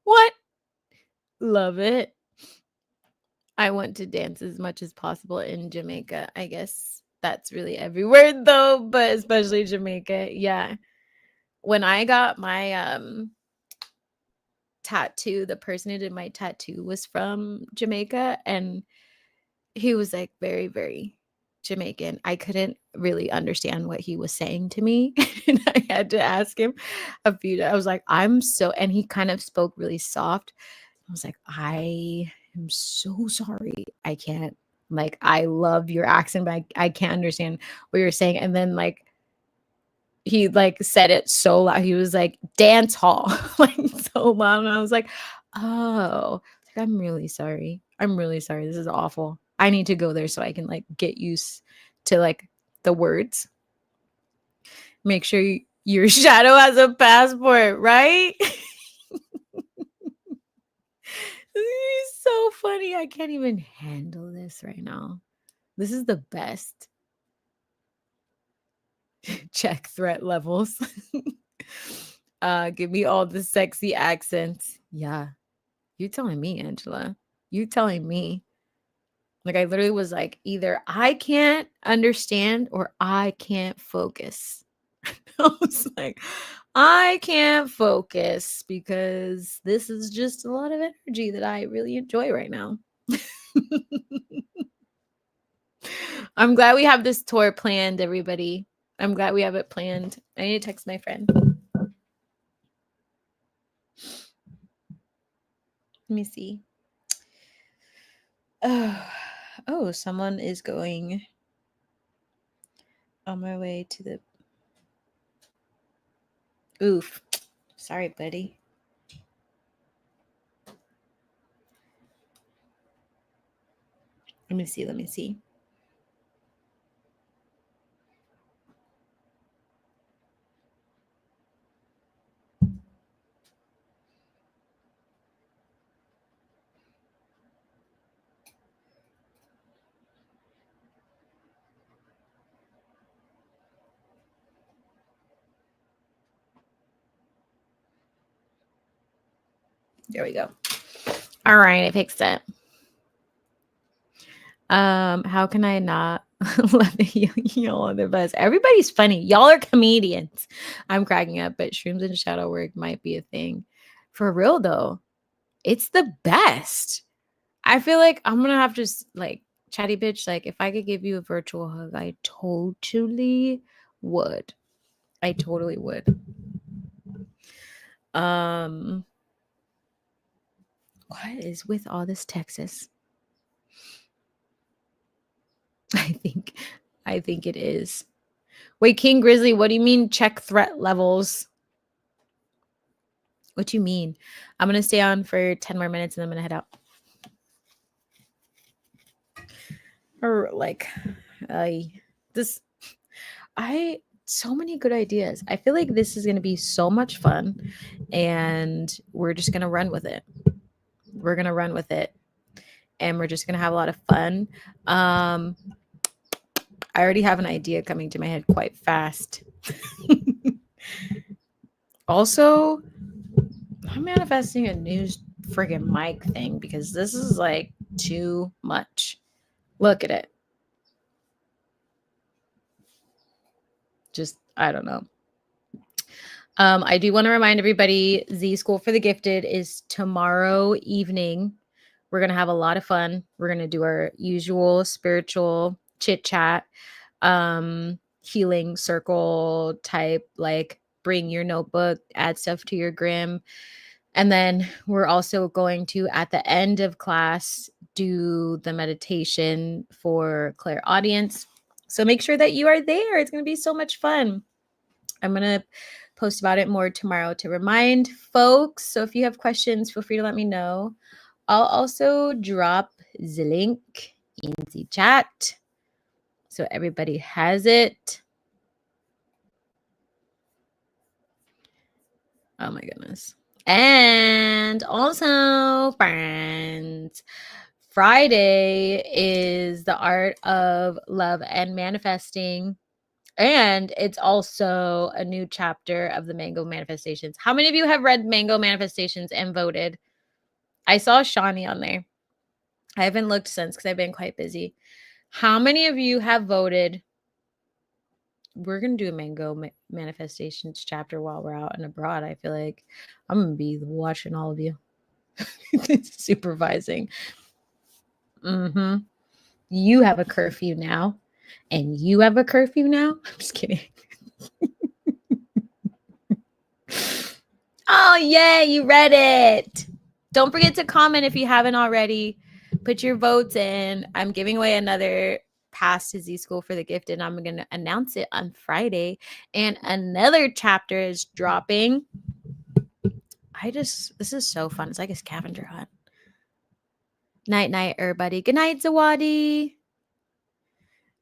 What? Love it. I want to dance as much as possible in Jamaica. I guess that's really everywhere though, but especially Jamaica. Yeah. When I got my tattoo, the person who did my tattoo was from Jamaica, and he was like very, very Jamaican. I couldn't really understand what he was saying to me. And I had to ask him a few. I was like, I'm so, and he kind of spoke really soft. I was like, I am so sorry. I can't, like, I love your accent, but I can't understand what you're saying. And then like he like said it so loud. He was like, dance hall, like so loud. And I was like, oh, like, I'm really sorry. I'm really sorry. This is awful. I need to go there so I can like get used to like the words. Make sure your shadow has a passport, right? This is so funny. I can't even handle this right now. This is the best. Check threat levels. Give me all the sexy accents. Yeah. You telling me, Angela. You telling me. Like I literally was like, either I can't understand or I can't focus. I was like, I can't focus because this is just a lot of energy that I really enjoy right now. I'm glad we have this tour planned, everybody. I'm glad we have it planned. I need to text my friend. Let me see. Oh, someone is going on my way to the. Oof. Sorry, buddy. Let me see. Let me see. There we go. All right, I fixed it. How can I not let y'all on the bus? Everybody's funny. Y'all are comedians. I'm cracking up, but shrooms and shadow work might be a thing. For real though, it's the best. I feel like I'm gonna have to like Chatty Bitch. Like if I could give you a virtual hug, I totally would. I totally would. Um What is with all this Texas? I think it is. Wait, King Grizzly, what do you mean check threat levels? What do you mean? I'm going to stay on for 10 more minutes and I'm going to head out. Or like so many good ideas. I feel like this is going to be so much fun and we're just going to run with it. We're going to run with it and we're just going to have a lot of fun. I already have an idea coming to my head quite fast. Also, I'm manifesting a new friggin' mic thing because this is like too much. Look at it. Just, I don't know. I do want to remind everybody, Z School for the Gifted is tomorrow evening. We're going to have a lot of fun. We're going to do our usual spiritual chit chat, healing circle type, like bring your notebook, add stuff to your grim. And then we're also going to, at the end of class, do the meditation for clairaudience. So make sure that you are there. It's going to be so much fun. I'm going to post about it more tomorrow to remind folks. So if you have questions, feel free to let me know. I'll also drop the link in the chat so everybody has it. Oh my goodness. And also, friends, Friday is the art of love and manifesting. And it's also a new chapter of the Mango Manifestations. How many of you have read Mango Manifestations and voted? I saw Shawnee on there. I haven't looked since because I've been quite busy. How many of you have voted? We're going to do a Mango Manifestations chapter while we're out and abroad. I feel like I'm going to be watching all of you. Supervising. Mm-hmm. You have a curfew now. And you have a curfew now? I'm just kidding. Oh, yeah, you read it. Don't forget to comment if you haven't already. Put your votes in. I'm giving away another pass to Z School for the Gifted. I'm going to announce it on Friday. And another chapter is dropping. This is so fun. It's like a scavenger hunt. Night, night, everybody. Good night, Zawadi.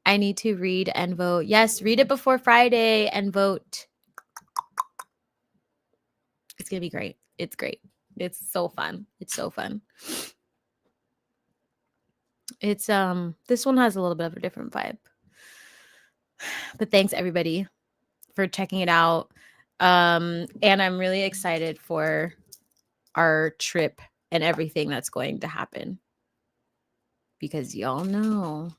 I need to read and vote. Yes, read it before Friday and vote. It's going to be great. It's great. It's so fun. It's so fun. It's this one has a little bit of a different vibe. But thanks everybody for checking it out. And I'm really excited for our trip and everything that's going to happen. Because y'all know.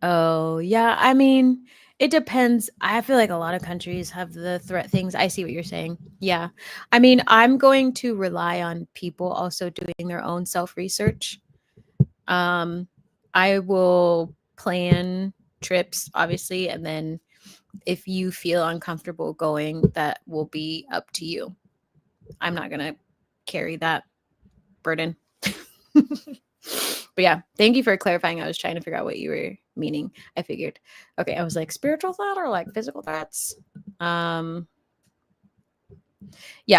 Oh, yeah. I mean, it depends. I feel like a lot of countries have the threat things. I see what you're saying. Yeah. I mean, I'm going to rely on people also doing their own self-research. I will plan trips, obviously, and then if you feel uncomfortable going, that will be up to you. I'm not going to carry that burden. But yeah, thank you for clarifying. I was trying to figure out what you were meaning. I figured. Okay, I was like spiritual threat or like physical threats. Yeah,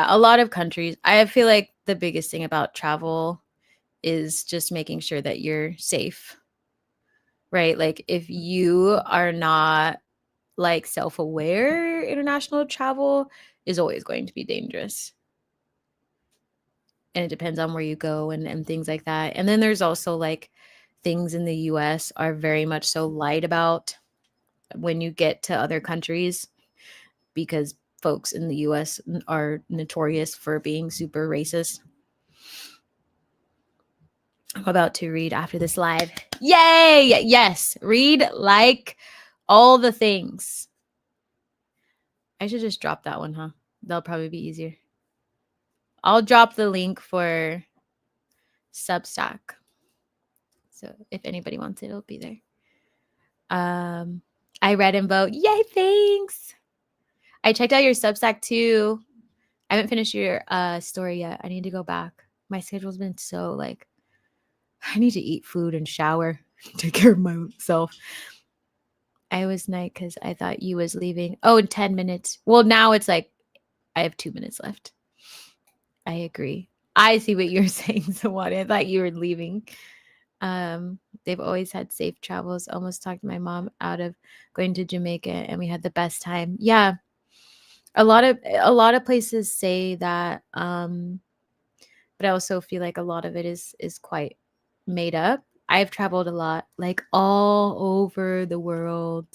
a lot of countries. I feel like the biggest thing about travel is just making sure that you're safe. Right? Like if you are not like self-aware, international travel is always going to be dangerous. And it depends on where you go and things like that. And then there's also like things in the US are very much so lied about when you get to other countries because folks in the US are notorious for being super racist. I'm about to read after this live. Yay! Yes, read like all the things. I should just drop that one, huh? That'll probably be easier. I'll drop the link for Substack. So if anybody wants it, it'll be there. I read and vote. Yay, thanks. I checked out your Substack too. I haven't finished your story yet. I need to go back. My schedule's been so like, I need to eat food and shower, take care of myself. I was nice because I thought you was leaving. Oh, in 10 minutes. Well, now it's like I have 2 minutes left. I agree. I see what you're saying, Sawadi. I thought you were leaving. They've always had safe travels. Almost talked my mom out of going to Jamaica, and we had the best time. Yeah, a lot of places say that, but I also feel like a lot of it is quite made up. I've traveled a lot, like all over the world,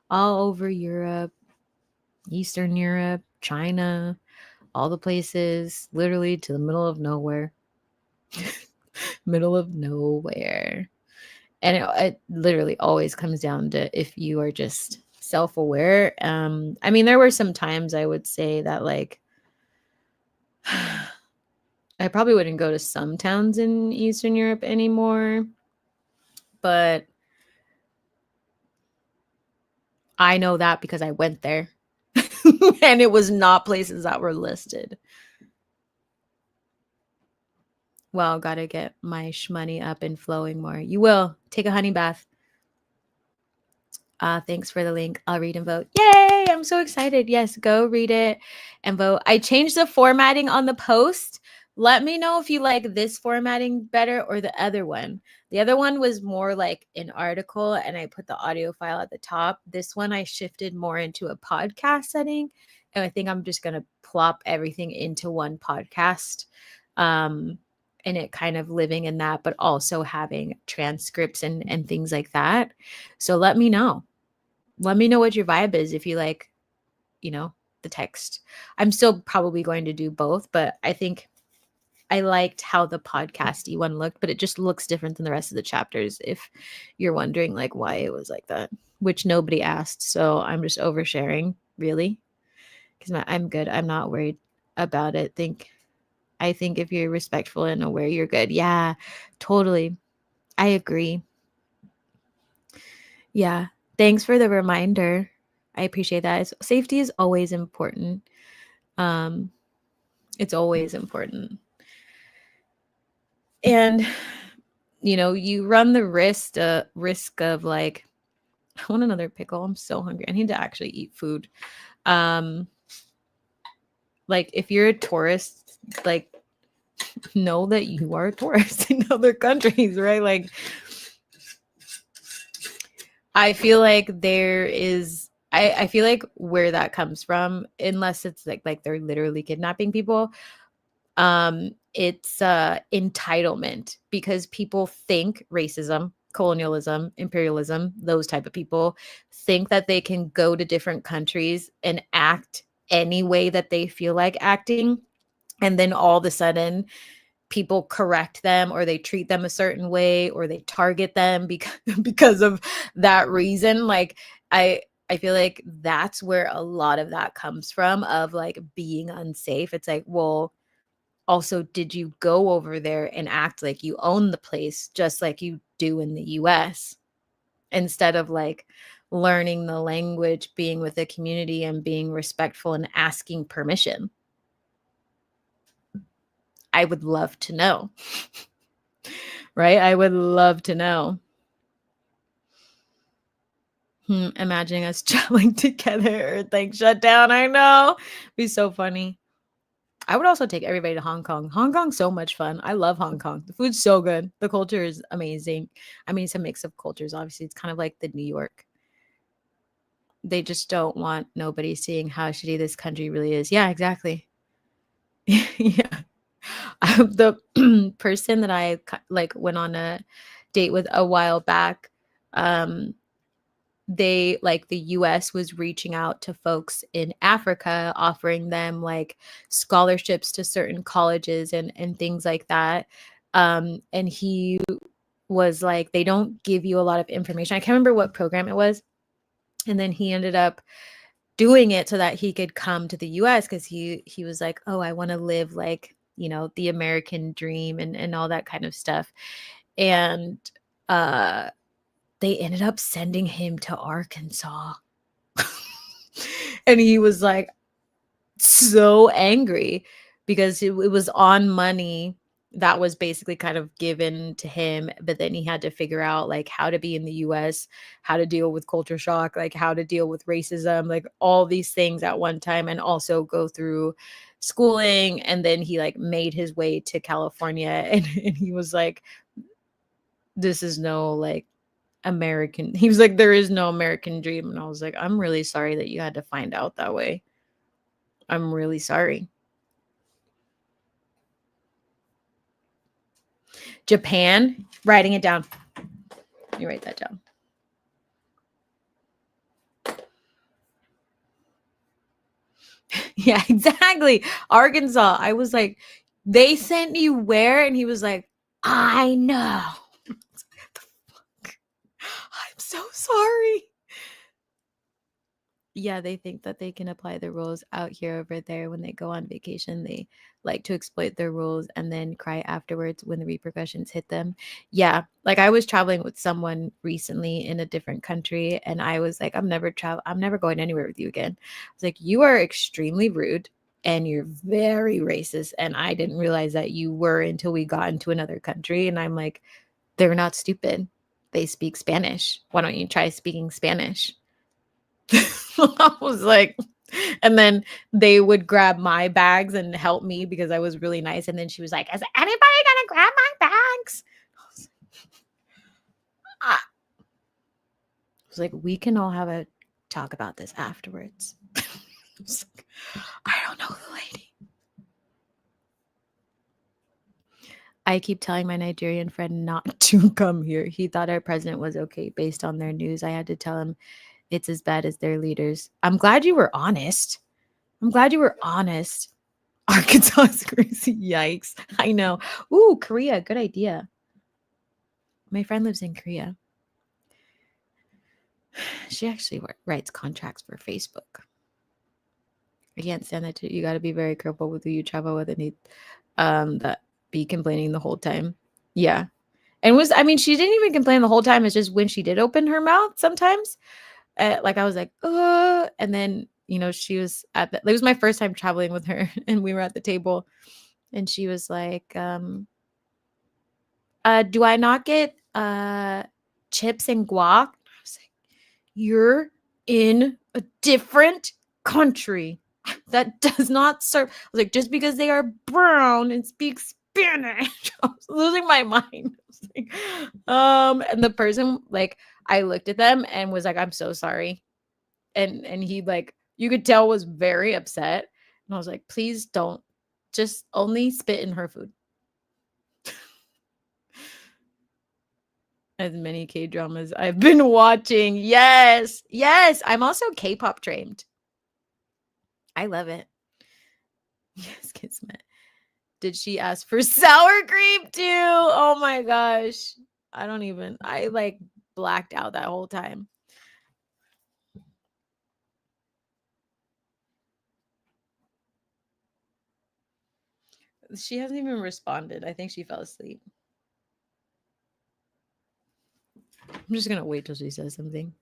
all over Europe, Eastern Europe, China, all the places, literally to the middle of nowhere. Middle of nowhere. And it literally always comes down to if you are just self-aware. I mean, there were some times I would say that like I probably wouldn't go to some towns in Eastern Europe anymore, but I know that because I went there. And it was not places that were listed. Well, gotta get my shmoney up and flowing more. You will. Take a honey bath. Thanks for the link. I'll read and vote. Yay! I'm so excited. Yes, go read it and vote. I changed the formatting on the post. Let me know if you like this formatting better or the other one. The other one was more like an article and I put the audio file at the top. This one I shifted more into a podcast setting. And I think I'm just going to plop everything into one podcast. And it kind of living in that, but also having transcripts and things like that. So let me know. Let me know what your vibe is if you like, the text. I'm still probably going to do both, but I think I liked how the podcasty one looked, but it just looks different than the rest of the chapters if you're wondering like why it was like that, which nobody asked. So I'm just oversharing, really. Because I'm good. I'm not worried about it. I think if you're respectful and aware, you're good. Yeah, totally. I agree. Yeah. Thanks for the reminder. I appreciate that. Safety is always important. Um, it's always important. And you run the risk of like, I want another pickle. I'm so hungry. I need to actually eat food. Like if you're a tourist, like know that you are a tourist in other countries, right? Like I feel like there is I feel like where that comes from, unless it's like they're literally kidnapping people, it's entitlement because people think racism, colonialism, imperialism, those type of people think that they can go to different countries and act any way that they feel like acting, and then all of a sudden people correct them or they treat them a certain way or they target them because of that reason. Like I feel like that's where a lot of that comes from, of like being unsafe. It's like, well, also, did you go over there and act like you own the place just like you do in the US, instead of like learning the language, being with the community and being respectful and asking permission? I would love to know. Right? I would love to know. Imagining us traveling together or like shut down. I know. Be so funny. I would also take everybody to Hong Kong. Hong Kong's so much fun. I love Hong Kong. The food's so good. The culture is amazing. I mean, it's a mix of cultures. Obviously, it's kind of like the New York. They just don't want nobody seeing how shitty this country really is. Yeah, exactly. Yeah. The person that I like went on a date with a while back, they like the US was reaching out to folks in Africa, offering them like scholarships to certain colleges and things like that. And he was like, they don't give you a lot of information. I can't remember what program it was. And then he ended up doing it so that he could come to the US because he was like, oh, I want to live like, the American dream and all that kind of stuff. And uh they ended up sending him to Arkansas. And he was like so angry because it was on money that was basically kind of given to him, but then he had to figure out like how to be in the US, how to deal with culture shock, like how to deal with racism, like all these things at one time, and also go through schooling. And then he like made his way to California, and he was like, this is no like American. He was like, there is no American dream. And I was like, I'm really sorry that you had to find out that way. I'm really sorry. Japan, writing it down. You write that down. Yeah, exactly. Arkansas. I was like, they sent you where? And he was like, I know. I'm so sorry. Yeah, they think that they can apply the rules out here over there when they go on vacation. They like to exploit their rules and then cry afterwards when the repercussions hit them. Yeah, like I was traveling with someone recently in a different country, and I was like, I'm never going anywhere with you again. I was like, you are extremely rude and you're very racist, and I didn't realize that you were until we got into another country. And I'm like, they're not stupid. They speak Spanish. Why don't you try speaking Spanish? I was like, and then they would grab my bags and help me because I was really nice. And then she was like, is anybody gonna grab my bags? I was like, we can all have a talk about this afterwards. I was like, I don't know the lady. I keep telling my Nigerian friend not to come here. He thought our president was okay based on their news. I had to tell him it's as bad as their leaders. I'm glad you were honest. Arkansas is crazy. Yikes. I know. Ooh, Korea. Good idea. My friend lives in Korea. She actually writes contracts for Facebook. I can't stand that too. You got to be very careful with who you travel with and need that be complaining the whole time. Yeah. And she didn't even complain the whole time. It's just when she did open her mouth sometimes, like I was like, and then, she was it was my first time traveling with her and we were at the table and she was like, do I not get chips and guac? I was like, you're in a different country that does not serve. I was like, just because they are brown and speak Spanish. I was losing my mind. I was like, and the person, like, I looked at them and was like, I'm so sorry. And he, like, you could tell was very upset. And I was like, please don't, just only spit in her food. As many K-dramas I've been watching. Yes. Yes. I'm also K-pop trained. I love it. Yes, Kismet. Did she ask for sour cream too? Oh my gosh. I like blacked out that whole time. She hasn't even responded. I think she fell asleep. I'm just gonna wait till she says something.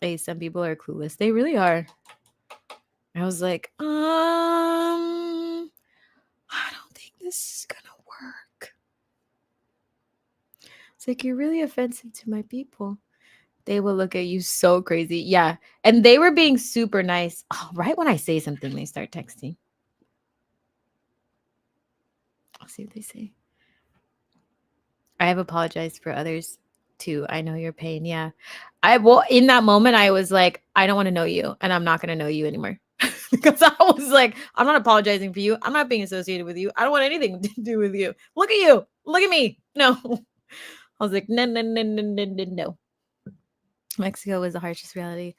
Hey, some people are clueless. They really are. I was like, I don't think this is gonna work. It's like, you're really offensive to my people. They will look at you so crazy. Yeah. And they were being super nice. Oh, right when I say something, they start texting. I'll see what they say. I have apologized for others too. I know your pain. Yeah. In that moment, I was like, I don't want to know you and I'm not going to know you anymore. Because I was like, I'm not apologizing for you. I'm not being associated with you. I don't want anything to do with you. Look at you. Look at me. No. I was like, no, no, no, no, no, no, no. Mexico was the harshest reality.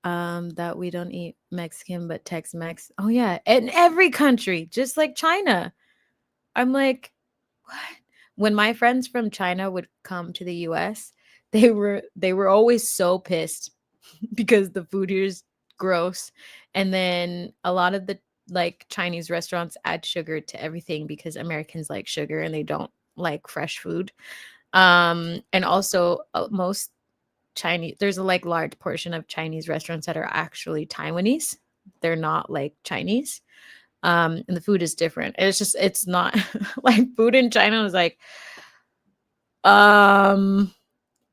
That we don't eat Mexican, but Tex-Mex. Oh yeah. In every country, just like China. I'm like, what? When my friends from China would come to the US, they were always so pissed because the food here is gross. And then a lot of the like Chinese restaurants add sugar to everything because Americans like sugar and they don't like fresh food. And also most Chinese. There's a like large portion of Chinese restaurants that are actually Taiwanese. They're not like Chinese. And the food is different. It's not like food in China was like, um,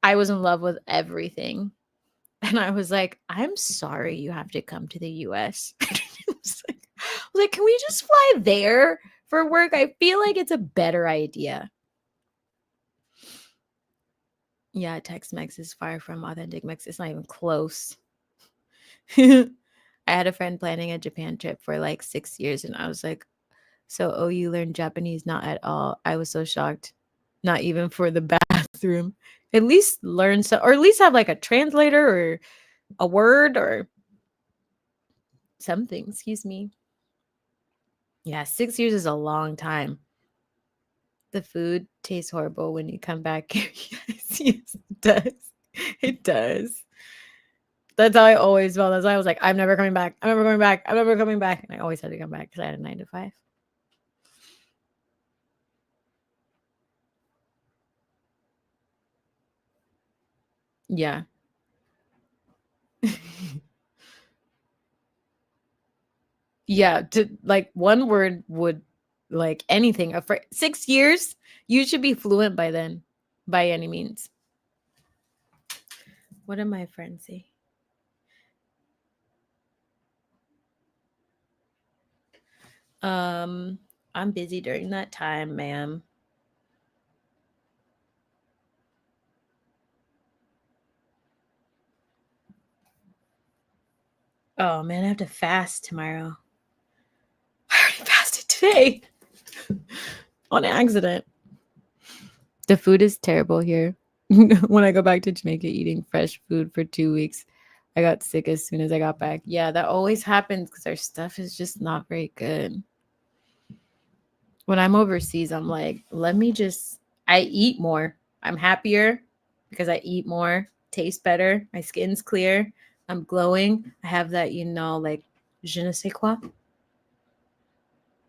I was in love with everything. And I was like, I'm sorry you have to come to the US. I was like, can we just fly there for work? I feel like it's a better idea. Yeah, Tex-Mex is far from authentic Mex. It's not even close. I had a friend planning a Japan trip for like 6 years, and I was like, so, oh, you learned Japanese? Not at all. I was so shocked. Not even for the bathroom. At least learn so, or at least have like a translator or a word or something. Excuse me. Yeah, 6 years is a long time. The food tastes horrible when you come back. Yes, yes, it does. It does. That's how I always felt. That's why I was like, I'm never coming back. I'm never coming back. I'm never coming back. And I always had to come back because I had a 9 to 5. Yeah. Yeah. To like one word would like anything. 6 years, you should be fluent by then, by any means. What did my friends say? Um, I'm busy during that time, ma'am. Oh man, I have to fast tomorrow. I already fasted today on accident. The food is terrible here. When I go back to Jamaica eating fresh food for 2 weeks, I got sick as soon as I got back. Yeah, that always happens because our stuff is just not very good. When I'm overseas, I'm like, I eat more. I'm happier because I eat more, taste better, my skin's clear, I'm glowing. I have that, like je ne sais quoi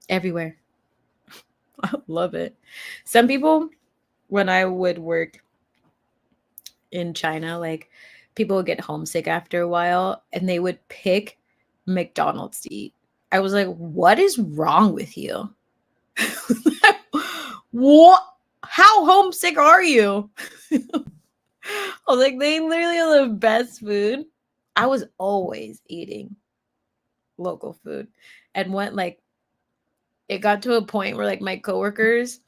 everywhere. I love it. Some people, when I would work in China, like people would get homesick after a while and they would pick McDonald's to eat. I was like, what is wrong with you? What? How homesick are you? I was like, they literally are the best food. I was always eating local food. And when like it got to a point where like my coworkers,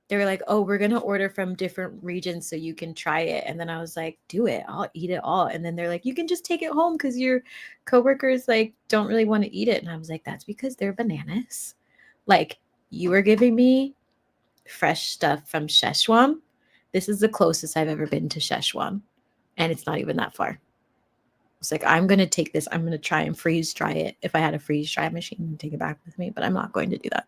they were like, oh, we're gonna order from different regions so you can try it. And then I was like, do it, I'll eat it all. And then they're like, you can just take it home because your coworkers like don't really want to eat it. And I was like, that's because they're bananas. Like you are giving me fresh stuff from Szechuan. This is the closest I've ever been to Szechuan. And it's not even that far. It's like, I'm going to take this. I'm going to try and freeze dry it. If I had a freeze dry machine and take it back with me, but I'm not going to do that.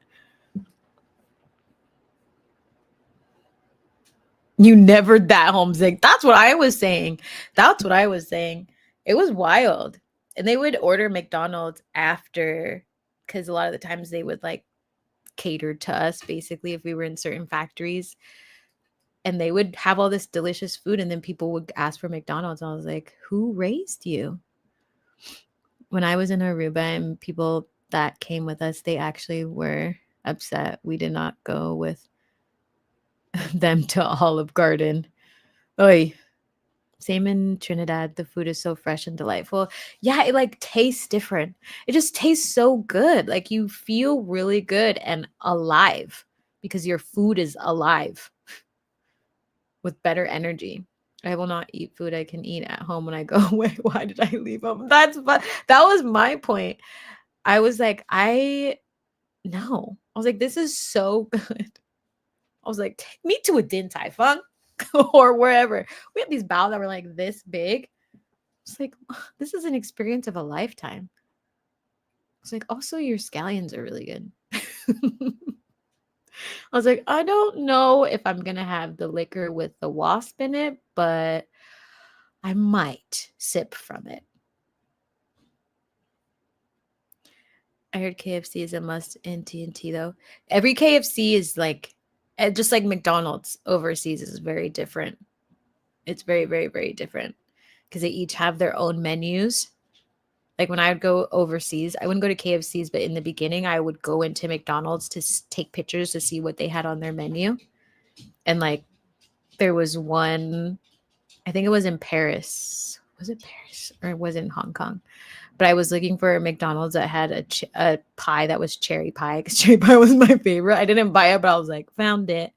You never that homesick. That's what I was saying. That's what I was saying. It was wild. And they would order McDonald's after, because a lot of the times they would like cater to us basically if we were in certain factories. And they would have all this delicious food. And then people would ask for McDonald's. And I was like, who raised you? When I was in Aruba and people that came with us, they actually were upset. We did not go with them to Olive Garden. Oy. Same in Trinidad. The food is so fresh and delightful. Yeah, it like tastes different. It just tastes so good. Like you feel really good and alive because your food is alive with better energy. I will not eat food I can eat at home when I go away. Why did I leave home? That was my point. I was like, I no. I was like, this is so good. I was like, take me to a Din Tai Fung or wherever. We had these baos that were like this big. It's like, this is an experience of a lifetime. It's like, also your scallions are really good. I was like, I don't know if I'm gonna have the liquor with the wasp in it, but I might sip from it. I heard KFC is a must in TNT though. Every KFC is like, just like McDonald's overseas is very different. It's very, very, very different. because they each have their own menus. Like when I would go overseas, I wouldn't go to KFC's, but in the beginning, I would go into McDonald's to take pictures to see what they had on their menu. And like there was one, I think it was in Paris. Was it Paris or was it in Hong Kong? But I was looking for a McDonald's that had a pie that was cherry pie, because cherry pie was my favorite. I didn't buy it, but I was like, found it.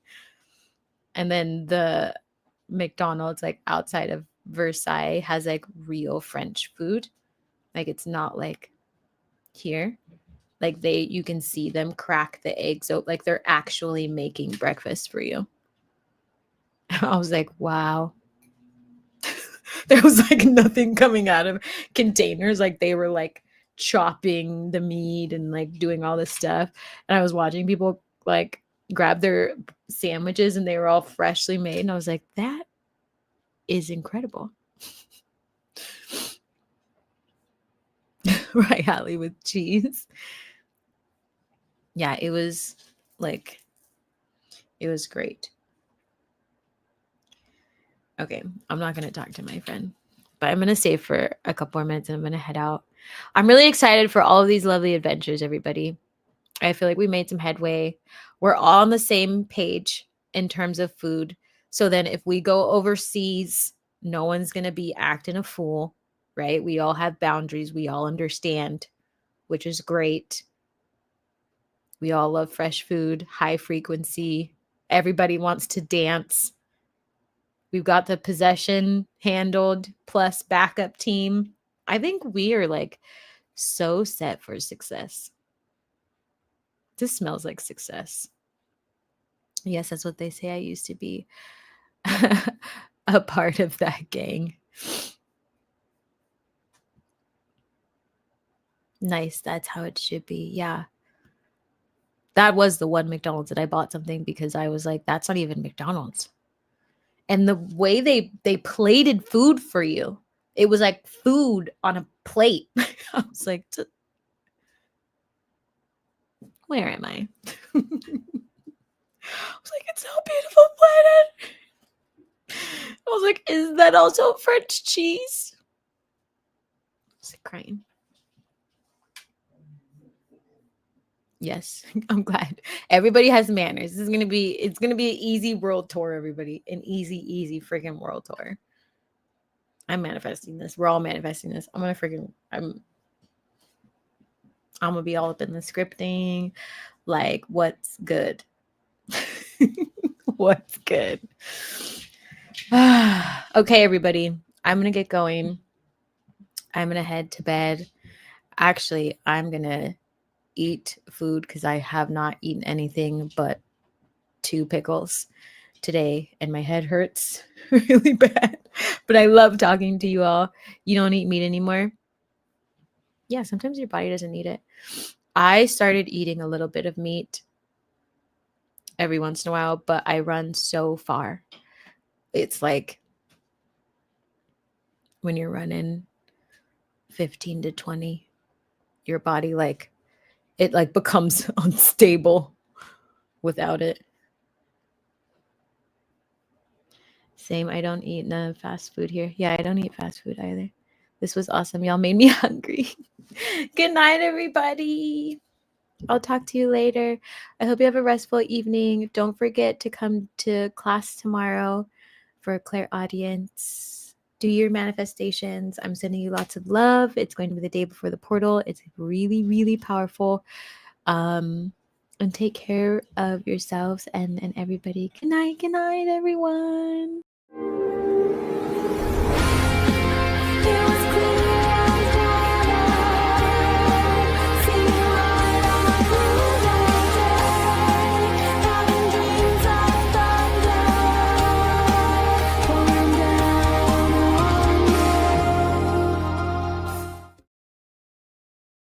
And then the McDonald's like outside of Versailles has like real French food. Like it's not like here. Like you can see them crack the eggs. So like they're actually making breakfast for you. I was like, wow. There was like nothing coming out of containers. Like they were like chopping the meat and like doing all this stuff. And I was watching people like grab their sandwiches and they were all freshly made. And I was like, that is incredible. Right, Hallie, with cheese. Yeah, it was great. Okay, I'm not going to talk to my friend, but I'm going to stay for a couple more minutes and I'm going to head out. I'm really excited for all of these lovely adventures, everybody. I feel like we made some headway. We're all on the same page in terms of food. So then if we go overseas, no one's going to be acting a fool, right? We all have boundaries. We all understand, which is great. We all love fresh food, high frequency. Everybody wants to dance. We've got the possession handled plus backup team. I think we are like so set for success. This smells like success. Yes, that's what they say. I used to be a part of that gang. Nice. That's how it should be. Yeah. That was the one McDonald's that I bought something because I was like, that's not even McDonald's. And the way they plated food for you, it was like food on a plate. I was like, where am I? I was like, it's so beautiful planet. I was like, is that also French cheese? I was like crying. Yes, I'm glad. Everybody has manners. It's gonna be an easy world tour, everybody. An easy freaking world tour. I'm manifesting this. We're all manifesting this. I'm gonna be all up in the scripting. Like, what's good? What's good? Okay, everybody. I'm gonna get going. I'm gonna head to bed. Actually, I'm gonna eat food because I have not eaten anything but 2 pickles today and my head hurts really bad. But I love talking to you all. You don't eat meat anymore? Yeah, sometimes your body doesn't need it. I started eating a little bit of meat every once in a while, but I run so far. It's like when you're running 15 to 20, your body it becomes unstable without it. Same. I don't eat none fast food here. Yeah, I don't eat fast food either. This was awesome. Y'all made me hungry. Good night, everybody. I'll talk to you later. I hope you have a restful evening. Don't forget to come to class tomorrow for a Claire audience. Do your manifestations. I'm sending you lots of love. It's going to be the day before the portal. It's really, really powerful. And take care of yourselves and everybody. Good night, everyone.